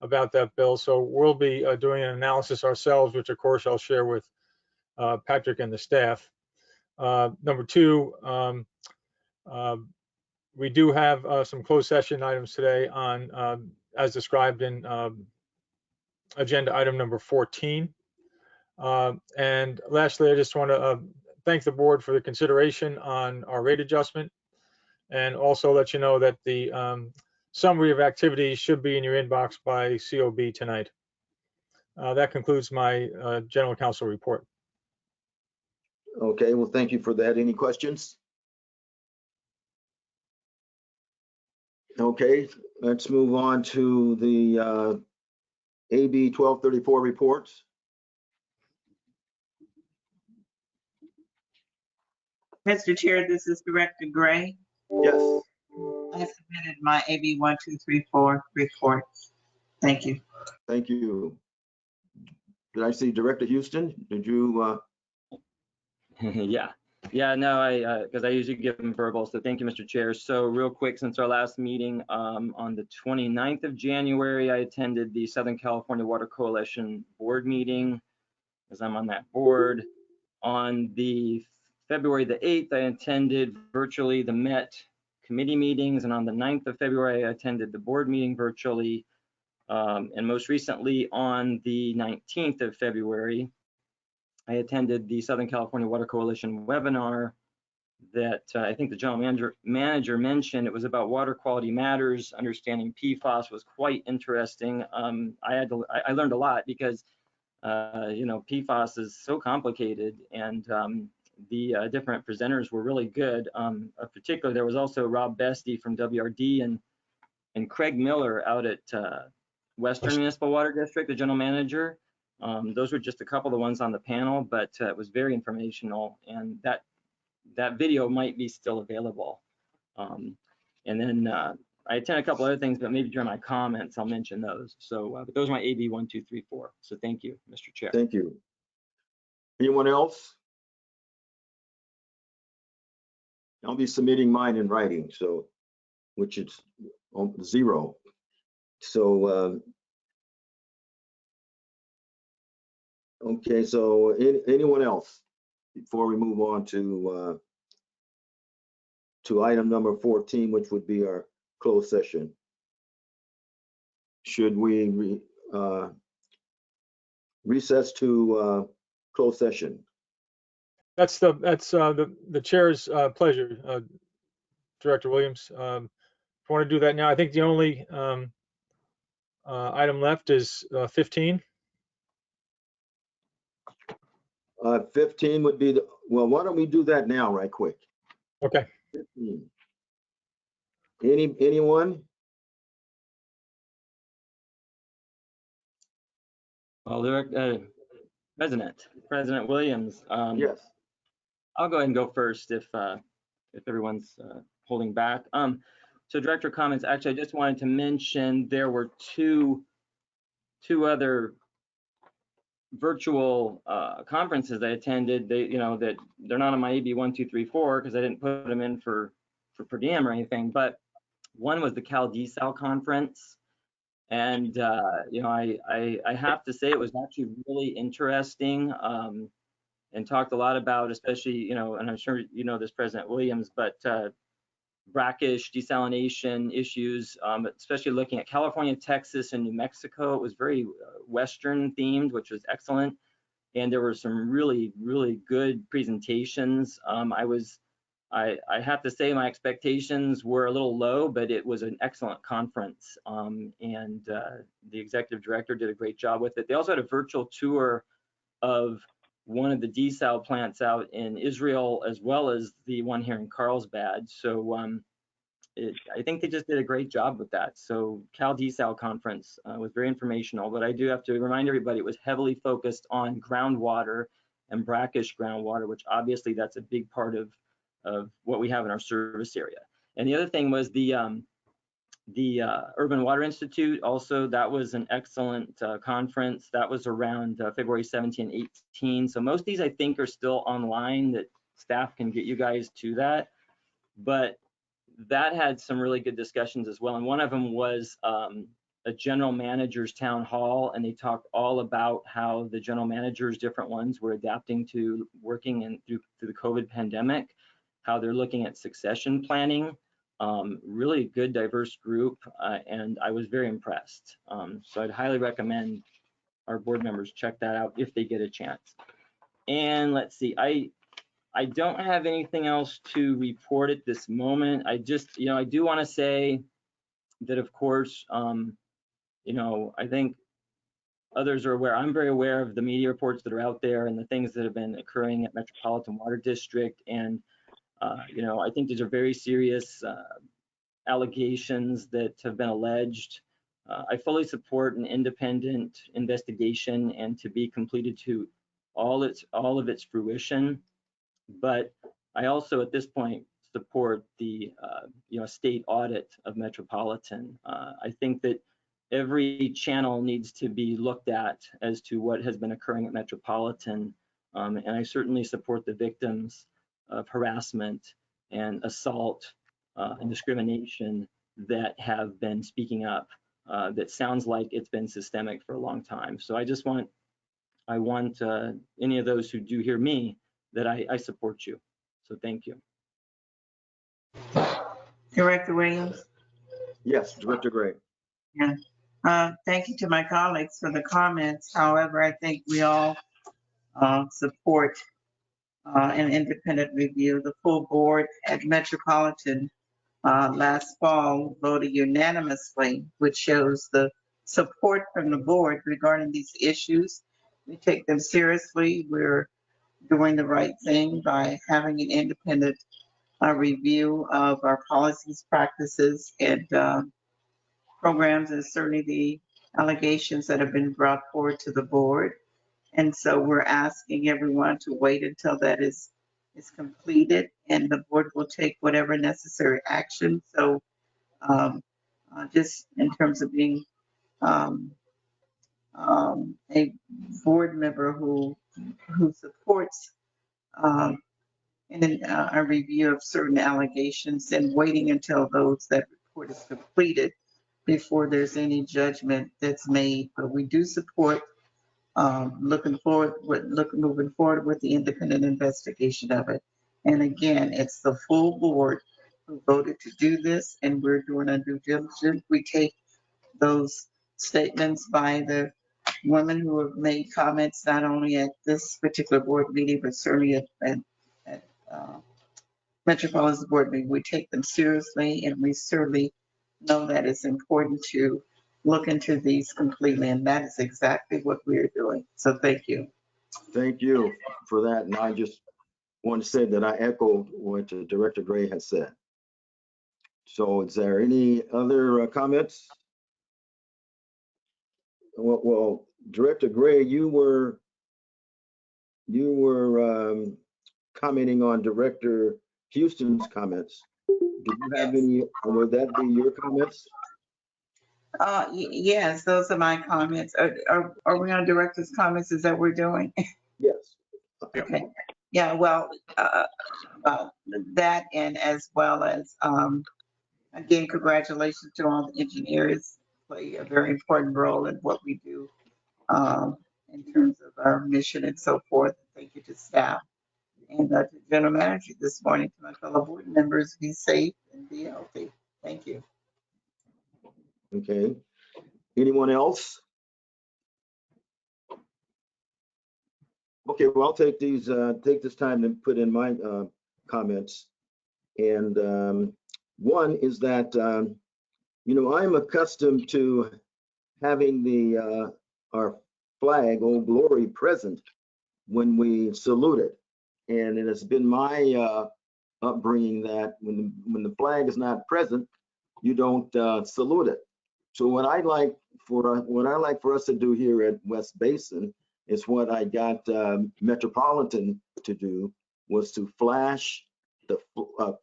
about that bill. So we'll be doing an analysis ourselves, which of course I'll share with Patrick and the staff. Number two, we do have some closed session items today on, as described in agenda item number 14. And lastly, I just want to thank the board for the consideration on our rate adjustment, and also let you know that the summary of activities should be in your inbox by COB tonight. That concludes my general counsel report. Okay, well, thank you for that. Any questions? Okay, let's move on to the AB1234 reports. Mr. Chair, this is Director Gray. Yes. I submitted my AB1234 reports. Thank you. Thank you. Did I see Director Houston? Did you? Yeah, no, because I usually give them verbal, so thank you, Mr. Chair. So real quick, since our last meeting on the 29th of January, I attended the Southern California Water Coalition board meeting, because I'm on that board. On the February the 8th, I attended virtually the MET committee meetings, and on the 9th of February, I attended the board meeting virtually. And most recently, on the 19th of February, I attended the Southern California Water Coalition webinar that I think the general manager mentioned. It was about water quality matters. Understanding PFAS was quite interesting. I learned a lot because PFAS is so complicated, and the different presenters were really good. Particularly, there was also Rob Bestie from WRD and Craig Miller out at Western Municipal Water District, the general manager. Those were just a couple of the ones on the panel, but it was very informational, and that video might be still available. And then I attended a couple other things, but maybe during my comments I'll mention those. So but those are my AB 1234. So thank you, Mr. Chair. Thank you. Anyone else? I'll be submitting mine in writing, so which is 0. So okay, so anyone else before we move on to item number 14, which would be our closed session? Should we recess to closed session? That's the chair's pleasure, Director Williams. If you want to do that now, I think the only item left is 15. 15 would be well, why don't we do that now right quick? Okay. 15. Anyone? Well, President Williams. Yes. I'll go ahead and go first if everyone's holding back. So director comments, actually, I just wanted to mention there were two other virtual conferences I attended. That they're not on my AB 1234 because I didn't put them in for per diem or anything, but one was the Cal DSAL conference. And I have to say it was actually really interesting, and talked a lot about, especially, and I'm sure you know this, President Williams, but brackish desalination issues, especially looking at California, Texas, and New Mexico. It was very Western themed, which was excellent. And there were some really, really good presentations. I have to say my expectations were a little low, but it was an excellent conference. And the executive director did a great job with it. They also had a virtual tour of one of the desal plants out in Israel, as well as the one here in Carlsbad. So I think they just did a great job with that. So Cal DSAL conference was very informational, but I do have to remind everybody it was heavily focused on groundwater and brackish groundwater, which obviously that's a big part of what we have in our service area. And the other thing was the Urban Water Institute. Also, that was an excellent conference. That was around February 17 and 18. So most of these I think are still online, that staff can get you guys to that. But that had some really good discussions as well. And one of them was a general manager's town hall, and they talked all about how the general managers, different ones, were adapting to working through the COVID pandemic, how they're looking at succession planning. Really good, diverse group, and I was very impressed. So I'd highly recommend our board members check that out if they get a chance. And let's see, I don't have anything else to report at this moment. I just, I do want to say that, of course, I think others are aware. I'm very aware of the media reports that are out there and the things that have been occurring at Metropolitan Water District. And I think these are very serious allegations that have been alleged. I fully support an independent investigation and to be completed to all of its fruition. But I also, at this point, support the state audit of Metropolitan. I think that every channel needs to be looked at as to what has been occurring at Metropolitan, and I certainly support the victims of harassment and assault and discrimination that have been speaking up. That sounds like it's been systemic for a long time. So I want any of those who do hear me that I support you. So thank you. Director Williams? Yes, Director Gray. Yeah. Thank you to my colleagues for the comments. However, I think we all support an independent review. The full board at Metropolitan last fall voted unanimously, which shows the support from the board regarding these issues. We take them seriously. We're doing the right thing by having an independent review of our policies, practices, and programs, and certainly the allegations that have been brought forward to the board. And so we're asking everyone to wait until that is completed, and the board will take whatever necessary action. So just in terms of being a board member who supports a review of certain allegations and waiting until that report is completed before there's any judgment that's made. But we do support moving forward with the independent investigation of it. And again, it's the full board who voted to do this, and we're doing a due diligence. We take those statements by the women who have made comments not only at this particular board meeting, but certainly at Metropolitan Board meeting. We take them seriously, and we certainly know that it's important to look into these completely, and that is exactly what we're doing. So thank you. Thank you for that. And I just want to say that I echo what Director Gray has said. So is there any other comments? Well, Director Gray, you were commenting on Director Houston's comments. Do you have any, or would that be your comments? Yes, those are my comments. Are we on director's comments? Is that what we're doing? Yes. Okay. Yeah, well, that, and as well as, again, congratulations to all the engineers, play a very important role in what we do in terms of our mission and so forth. Thank you to staff and to general manager this morning, to my fellow board members. Be safe and be healthy. Thank you. Okay. Anyone else? Okay, well, I'll take this time to put in my comments. And one is that, I'm accustomed to having our flag, Old Glory, present when we salute it. And it has been my upbringing that when the flag is not present, you don't salute it. So what I like for us to do here at West Basin is what I got Metropolitan to do, was to flash the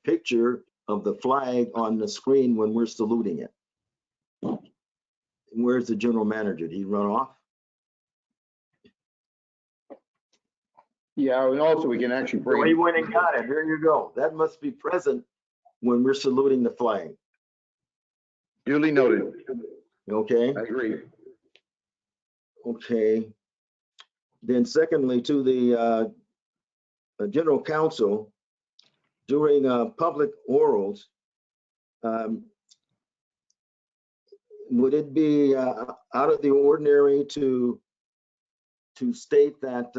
picture of the flag on the screen when we're saluting it. Where's the general manager? Did he run off? Yeah, and also we can actually bring. So he went and got it. Here you go. That must be present when we're saluting the flag. Duly noted. Okay. I agree. Okay. Then secondly, to the general counsel, during public orals, would it be out of the ordinary to state that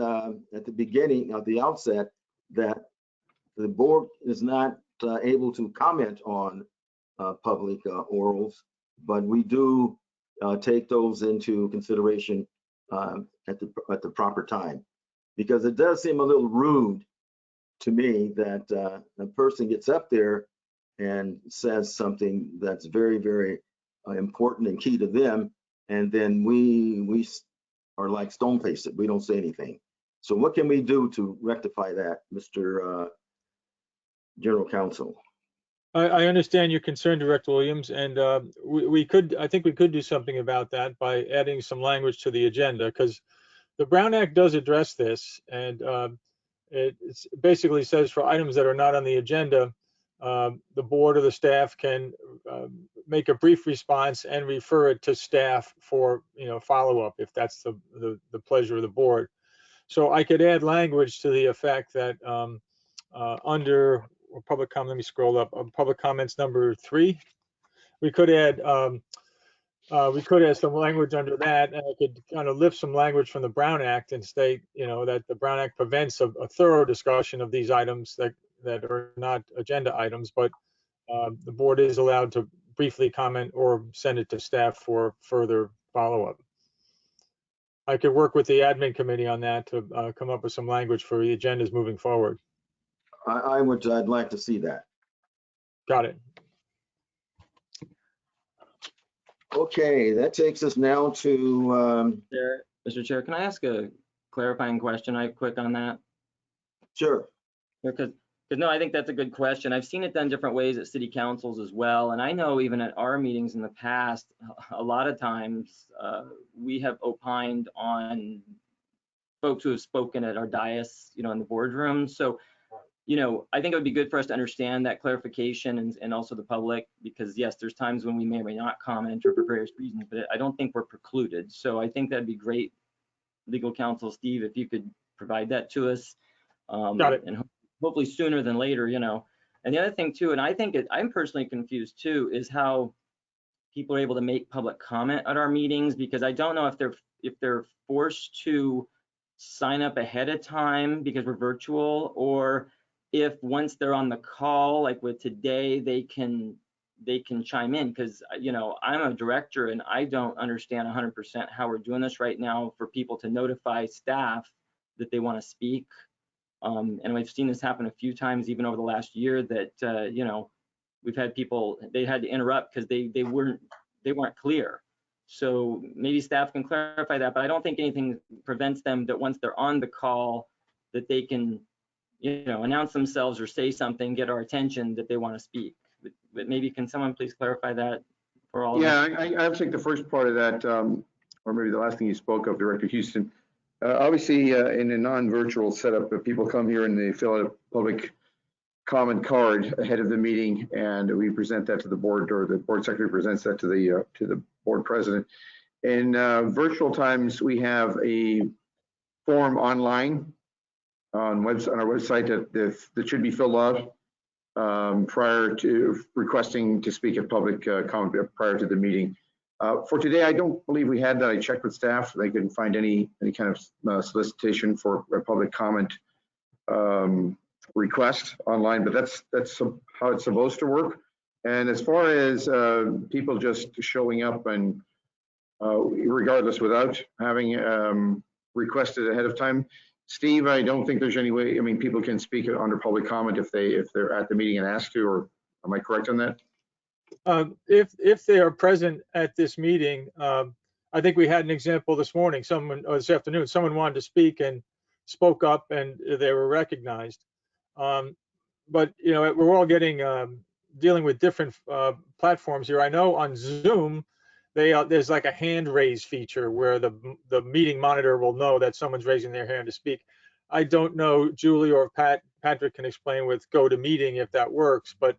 at the beginning, at the outset, that the board is not able to comment on public orals, but we do take those into consideration at the proper time? Because it does seem a little rude to me that a person gets up there and says something that's very, very important and key to them, and then we are like stone-faced. We don't say anything. So what can we do to rectify that, Mr. General Counsel? I understand your concern, Director Williams, and I think we could do something about that by adding some language to the agenda, because the Brown Act does address this, and it basically says for items that are not on the agenda, the board or the staff can make a brief response and refer it to staff for follow-up if that's the pleasure of the board. So I could add language to the effect that under public comment, let me scroll up, public comments number 3, we could add some language under that, and I could kind of lift some language from the Brown Act and state, that the Brown Act prevents a thorough discussion of these items that are not agenda items, but the board is allowed to briefly comment or send it to staff for further follow-up. I could work with the admin committee on that to come up with some language for the agendas moving forward. I'd like to see that. Got it. Okay, that takes us now to Mr. Chair, can I ask a clarifying question quick on that? Sure. Because no, I think that's a good question. I've seen it done different ways at city councils as well. And I know even at our meetings in the past, a lot of times we have opined on folks who have spoken at our dais, in the boardroom. So, I think it would be good for us to understand that clarification and also the public, because yes, there's times when we may or may not comment or for various reasons, but I don't think we're precluded. So I think that'd be great, legal counsel Steve, if you could provide that to us. Got it. And hopefully sooner than later, And the other thing too, and I think I'm personally confused too, is how people are able to make public comment at our meetings, because I don't know if they're forced to sign up ahead of time because we're virtual, or if once they're on the call, like with today, they can chime in, because I'm a director and I don't understand 100% how we're doing this right now for people to notify staff that they want to speak. And we've seen this happen a few times even over the last year that we've had people, they had to interrupt because they weren't clear. So maybe staff can clarify that, but I don't think anything prevents them that once they're on the call that they can announce themselves or say something, get our attention that they want to speak. But maybe can someone please clarify that for all of us? Yeah, I'll take the first part of that, or maybe the last thing you spoke of, Director Houston. Obviously, in a non-virtual setup, people come here and they fill out a public comment card ahead of the meeting, and we present that to the board, or the board secretary presents that to the board president. In virtual times, we have a form online on our website that should be filled out prior to requesting to speak at public comment prior to the meeting. For today, I don't believe we had that. I checked with staff; they couldn't find any kind of solicitation for a public comment request online. But that's how it's supposed to work. And as far as people just showing up and regardless without having requested ahead of time, Steve, I don't think there's any way. I mean, people can speak under public comment if they're at the meeting and asked to. Or am I correct on that? If they are present at this meeting, I think we had an example this morning, this afternoon, someone wanted to speak and spoke up and they were recognized. But we're all dealing with different platforms here. I know on Zoom, there's like a hand raise feature where the meeting monitor will know that someone's raising their hand to speak. I don't know, Julie or Patrick can explain with GoToMeeting if that works, but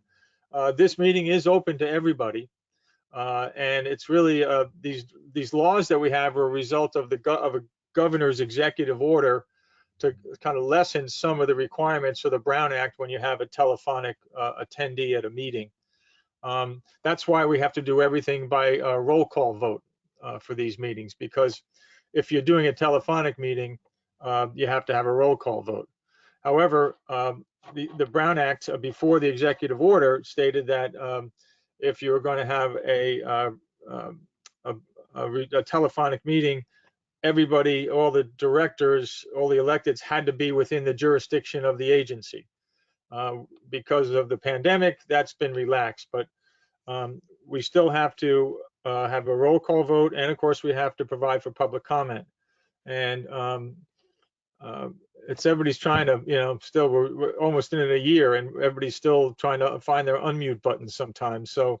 this meeting is open to everybody, and it's really these laws that we have are a result of a governor's executive order to kind of lessen some of the requirements for the Brown Act when you have a telephonic attendee at a meeting. That's why we have to do everything by a roll call vote for these meetings, because if you're doing a telephonic meeting, you have to have a roll call vote. However, the Brown Act before the executive order stated that if you were going to have a telephonic meeting, everybody, all the directors, all the electeds had to be within the jurisdiction of the agency. Because of the pandemic, that's been relaxed, but we still have to have a roll call vote, and of course we have to provide for public comment. And everybody's trying to, still we're almost in a year, and everybody's still trying to find their unmute button sometimes. So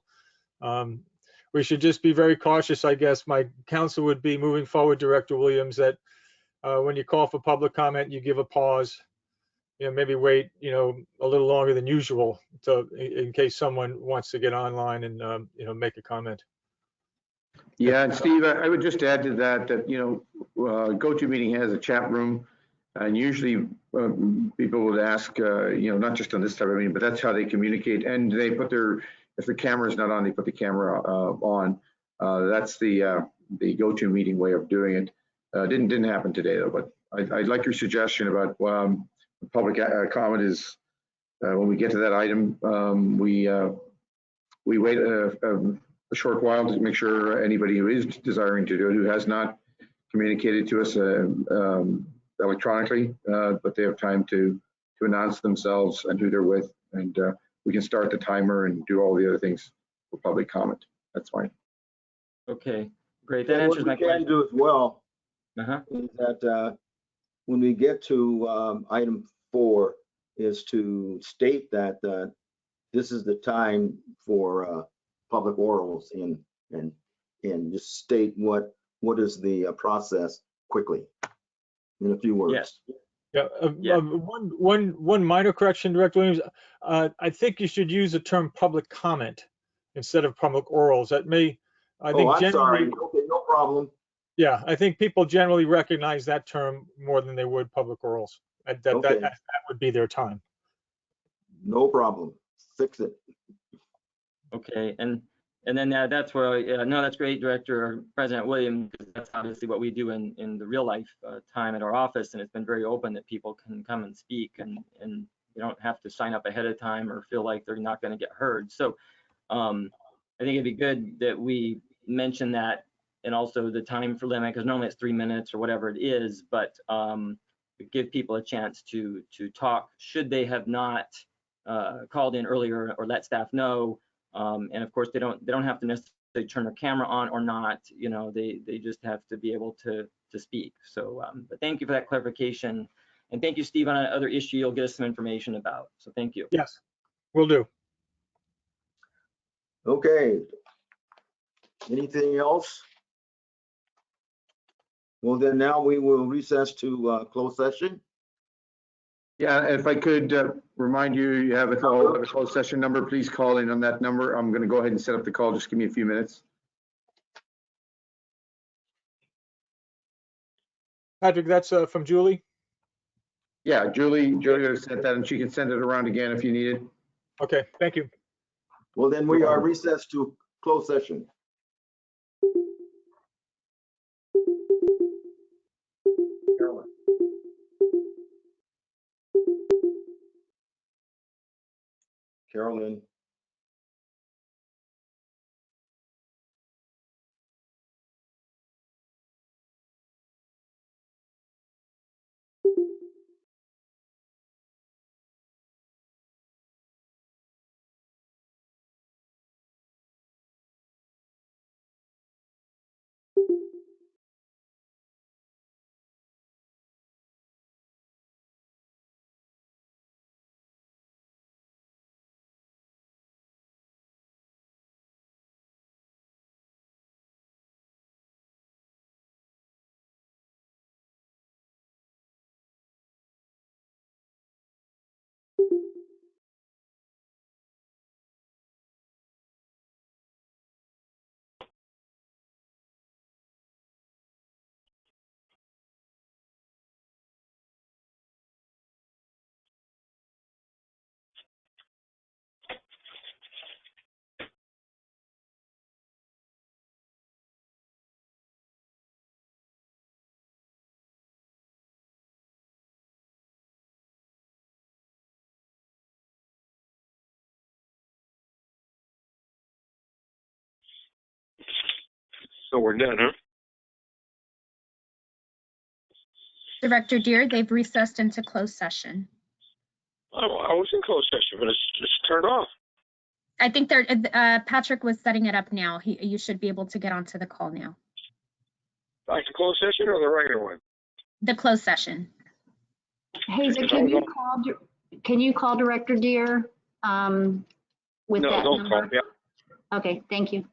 we should just be very cautious, I guess. My counsel would be moving forward, Director Williams, that when you call for public comment, you give a pause, maybe wait, a little longer than usual in case someone wants to get online and, make a comment. Yeah, and Steve, I would just add to that, GoToMeeting has a chat room, and usually people would ask, not just on this type of meeting, but that's how they communicate. And they put if the camera is not on, they put the camera on. That's the GoToMeeting way of doing it. Didn't happen today though, but I like your suggestion about public comment is when we get to that item, we wait a short while to make sure anybody who is desiring to do it, who has not communicated to us electronically, but they have time to announce themselves and who they're with, and we can start the timer and do all the other things for public comment. That's fine. Okay, great. That answers my question. What we can do as well is that when we get to item 4 is to state that this is the time for public orals and just state what is the process quickly in a few words. Yes. Yeah, Yeah. one minor correction, Director Williams. I think you should use the term public comment instead of public orals. That may, I think Oh, I'm sorry. generally, Okay, no problem. yeah, I think people generally recognize that term more than they would public orals. That Okay. would be their time. No problem. Fix it. Okay, and then that's where no, that's great, Director President Williams. Because that's obviously what we do in the real life time at our office, and it's been very open that people can come and speak, and you don't have to sign up ahead of time or feel like they're not going to get heard. So I think it'd be good that we mention that, and also the time for limit, because normally it's 3 minutes or whatever it is, but give people a chance to talk should they have not called in earlier or let staff know. And of course, they don't have to necessarily turn their camera on or not. You know, they just have to be able to speak. So, but thank you for that clarification, and thank you, Steve, on another issue you'll get us some information about. So thank you. Yes, will do. Okay. Anything else? Well, then now we will recess to closed session. Yeah, if I could remind you, you have a closed session number, please call in on that number. I'm going to go ahead and set up the call. Just give me a few minutes. Patrick, that's from Julie. Yeah, Julie sent that, and she can send it around again if you need it. Okay, thank you. Well, then we are recessed to closed session. Carolyn. Carolyn. So we're done, huh? Director Deere, they've recessed into closed session. Oh, I was in closed session, but it's turned off. I think they're, Patrick was setting it up now. You should be able to get onto the call now. Back to closed session or the regular one? The closed session. Hazel, can you call Director Deere with that don't number? call me. Okay, thank you.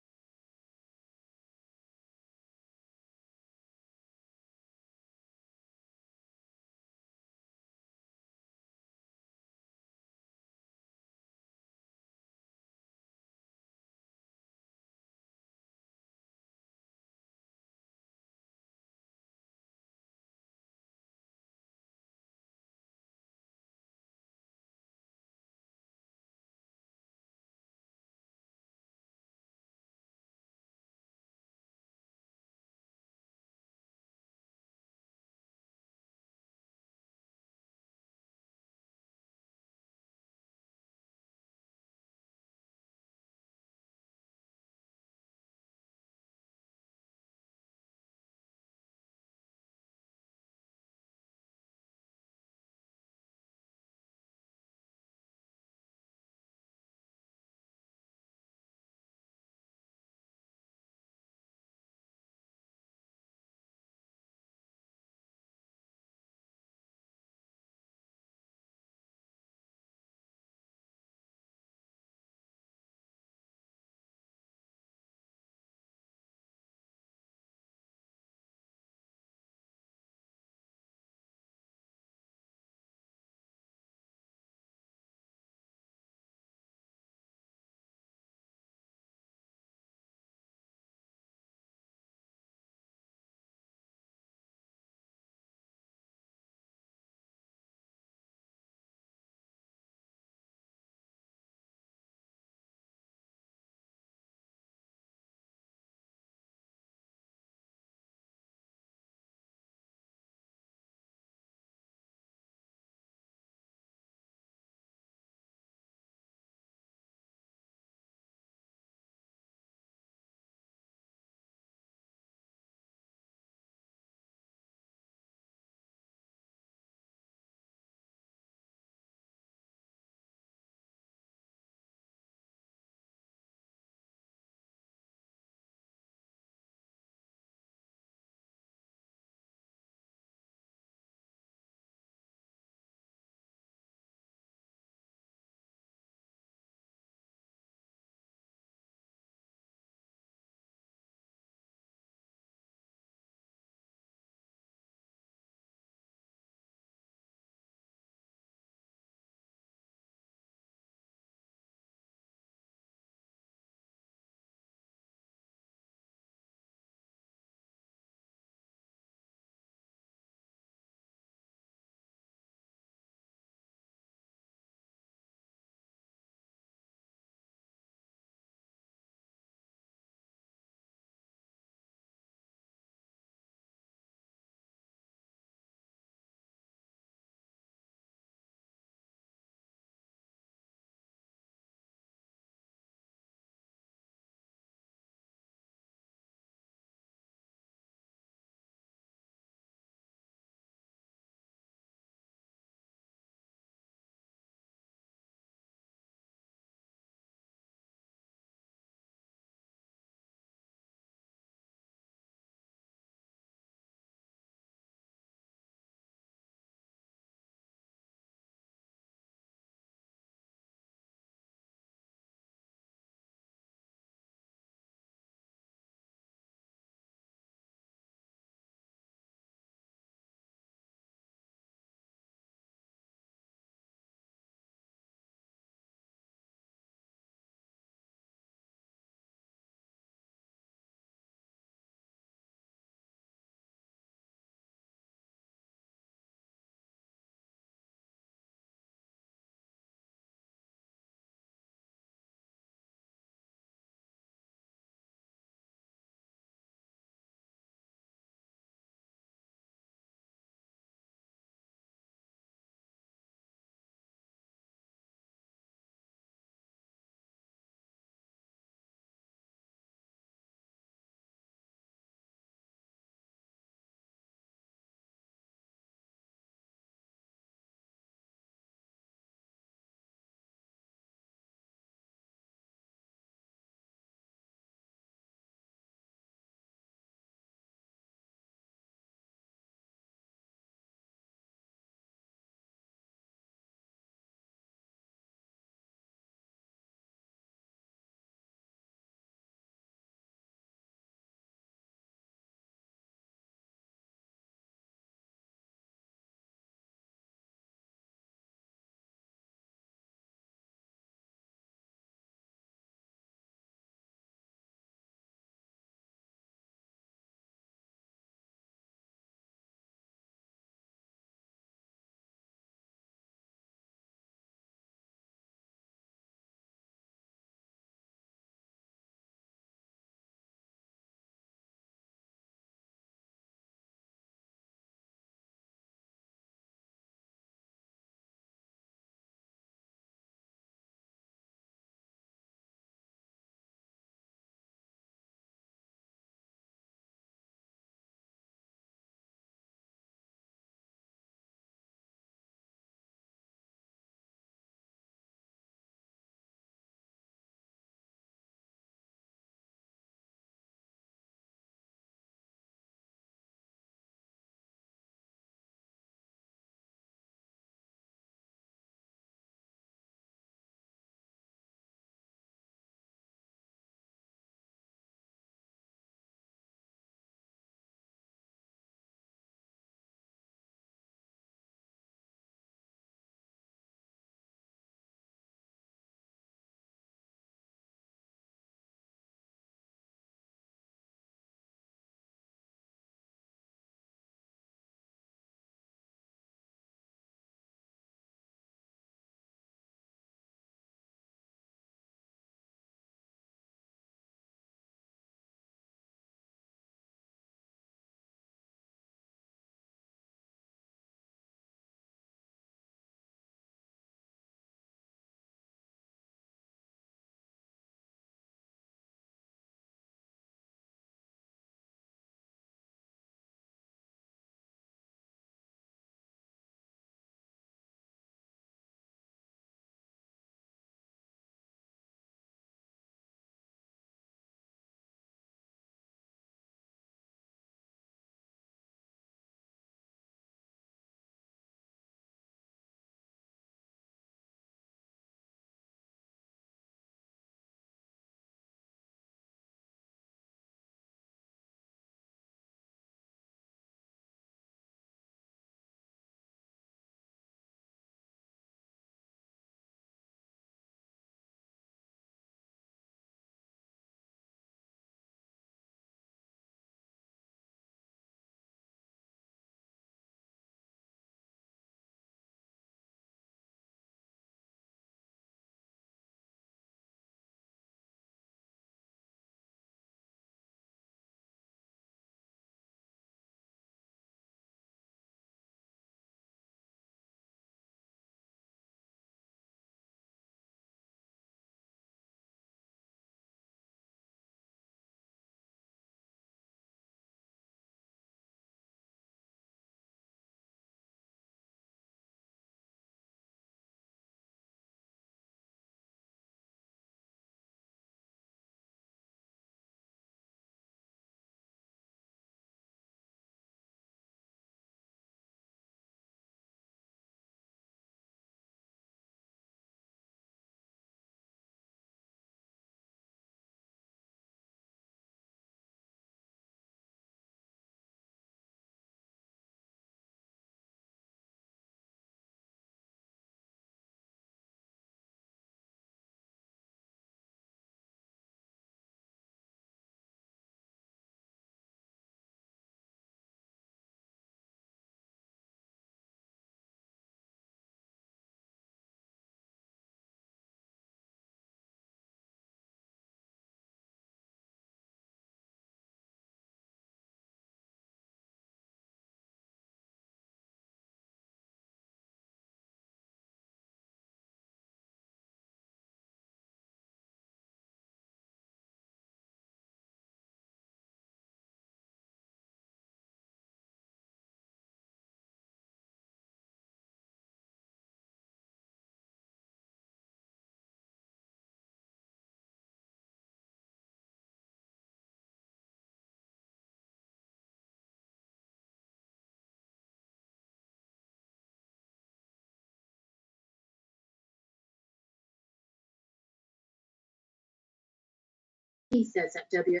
He says that W.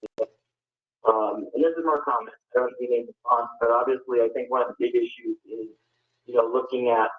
And this is more comments. I don't need any response, but obviously I think one of the big issues is, looking at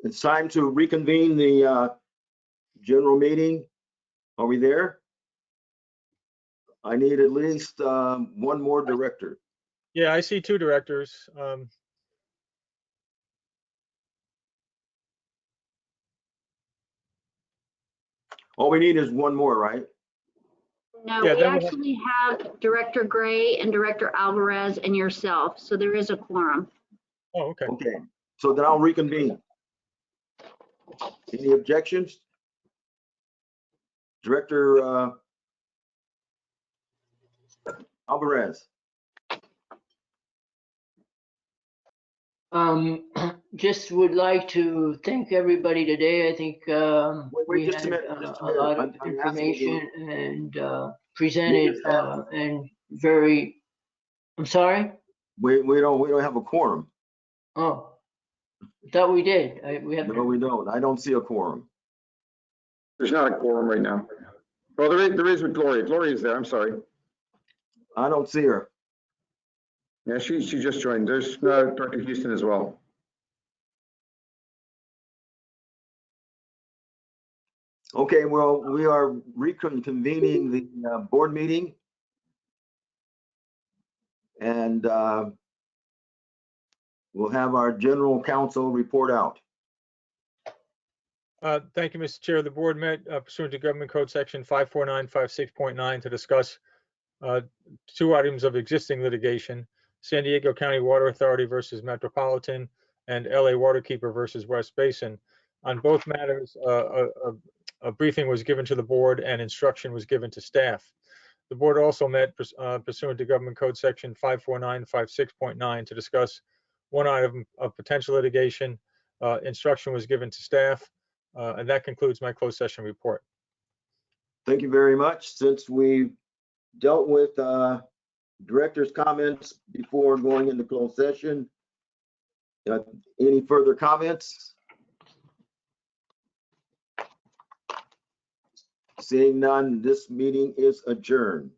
It's time to reconvene the general meeting. Are we there? I need at least one more director. Yeah, I see two directors. All we need is one more, right? No, Yeah, we then we'll have- actually have Director Gray and Director Alvarez and yourself, so there is a quorum. Oh, okay. Okay, so then I'll reconvene. Any objections? Director Alvarez. Just would like to thank everybody today. I think we just a had minute, a lot of I'm asking information you. and presented and very, I'm sorry? We don't have a quorum. Oh, I thought we did. We have. No, we don't. I don't see a quorum. There's not a quorum right now. Well, there is with Gloria. Gloria is there. I'm sorry. I don't see her. Yeah, she just joined. There's Dr. Houston as well. Okay, well, we are reconvening the board meeting. And we'll have our general counsel report out. Thank you, Mr. Chair. The board met pursuant to Government Code Section 54956.9 to discuss two items of existing litigation: San Diego County Water Authority versus Metropolitan and LA Waterkeeper versus West Basin. On both matters, a briefing was given to the board and instruction was given to staff. The board also met pursuant to Government Code Section 54956.9 to discuss one item of potential litigation. Instruction was given to staff, and that concludes my closed session report. Thank you very much. Since we dealt with director's comments before going into closed session, any further comments? Seeing none, this meeting is adjourned.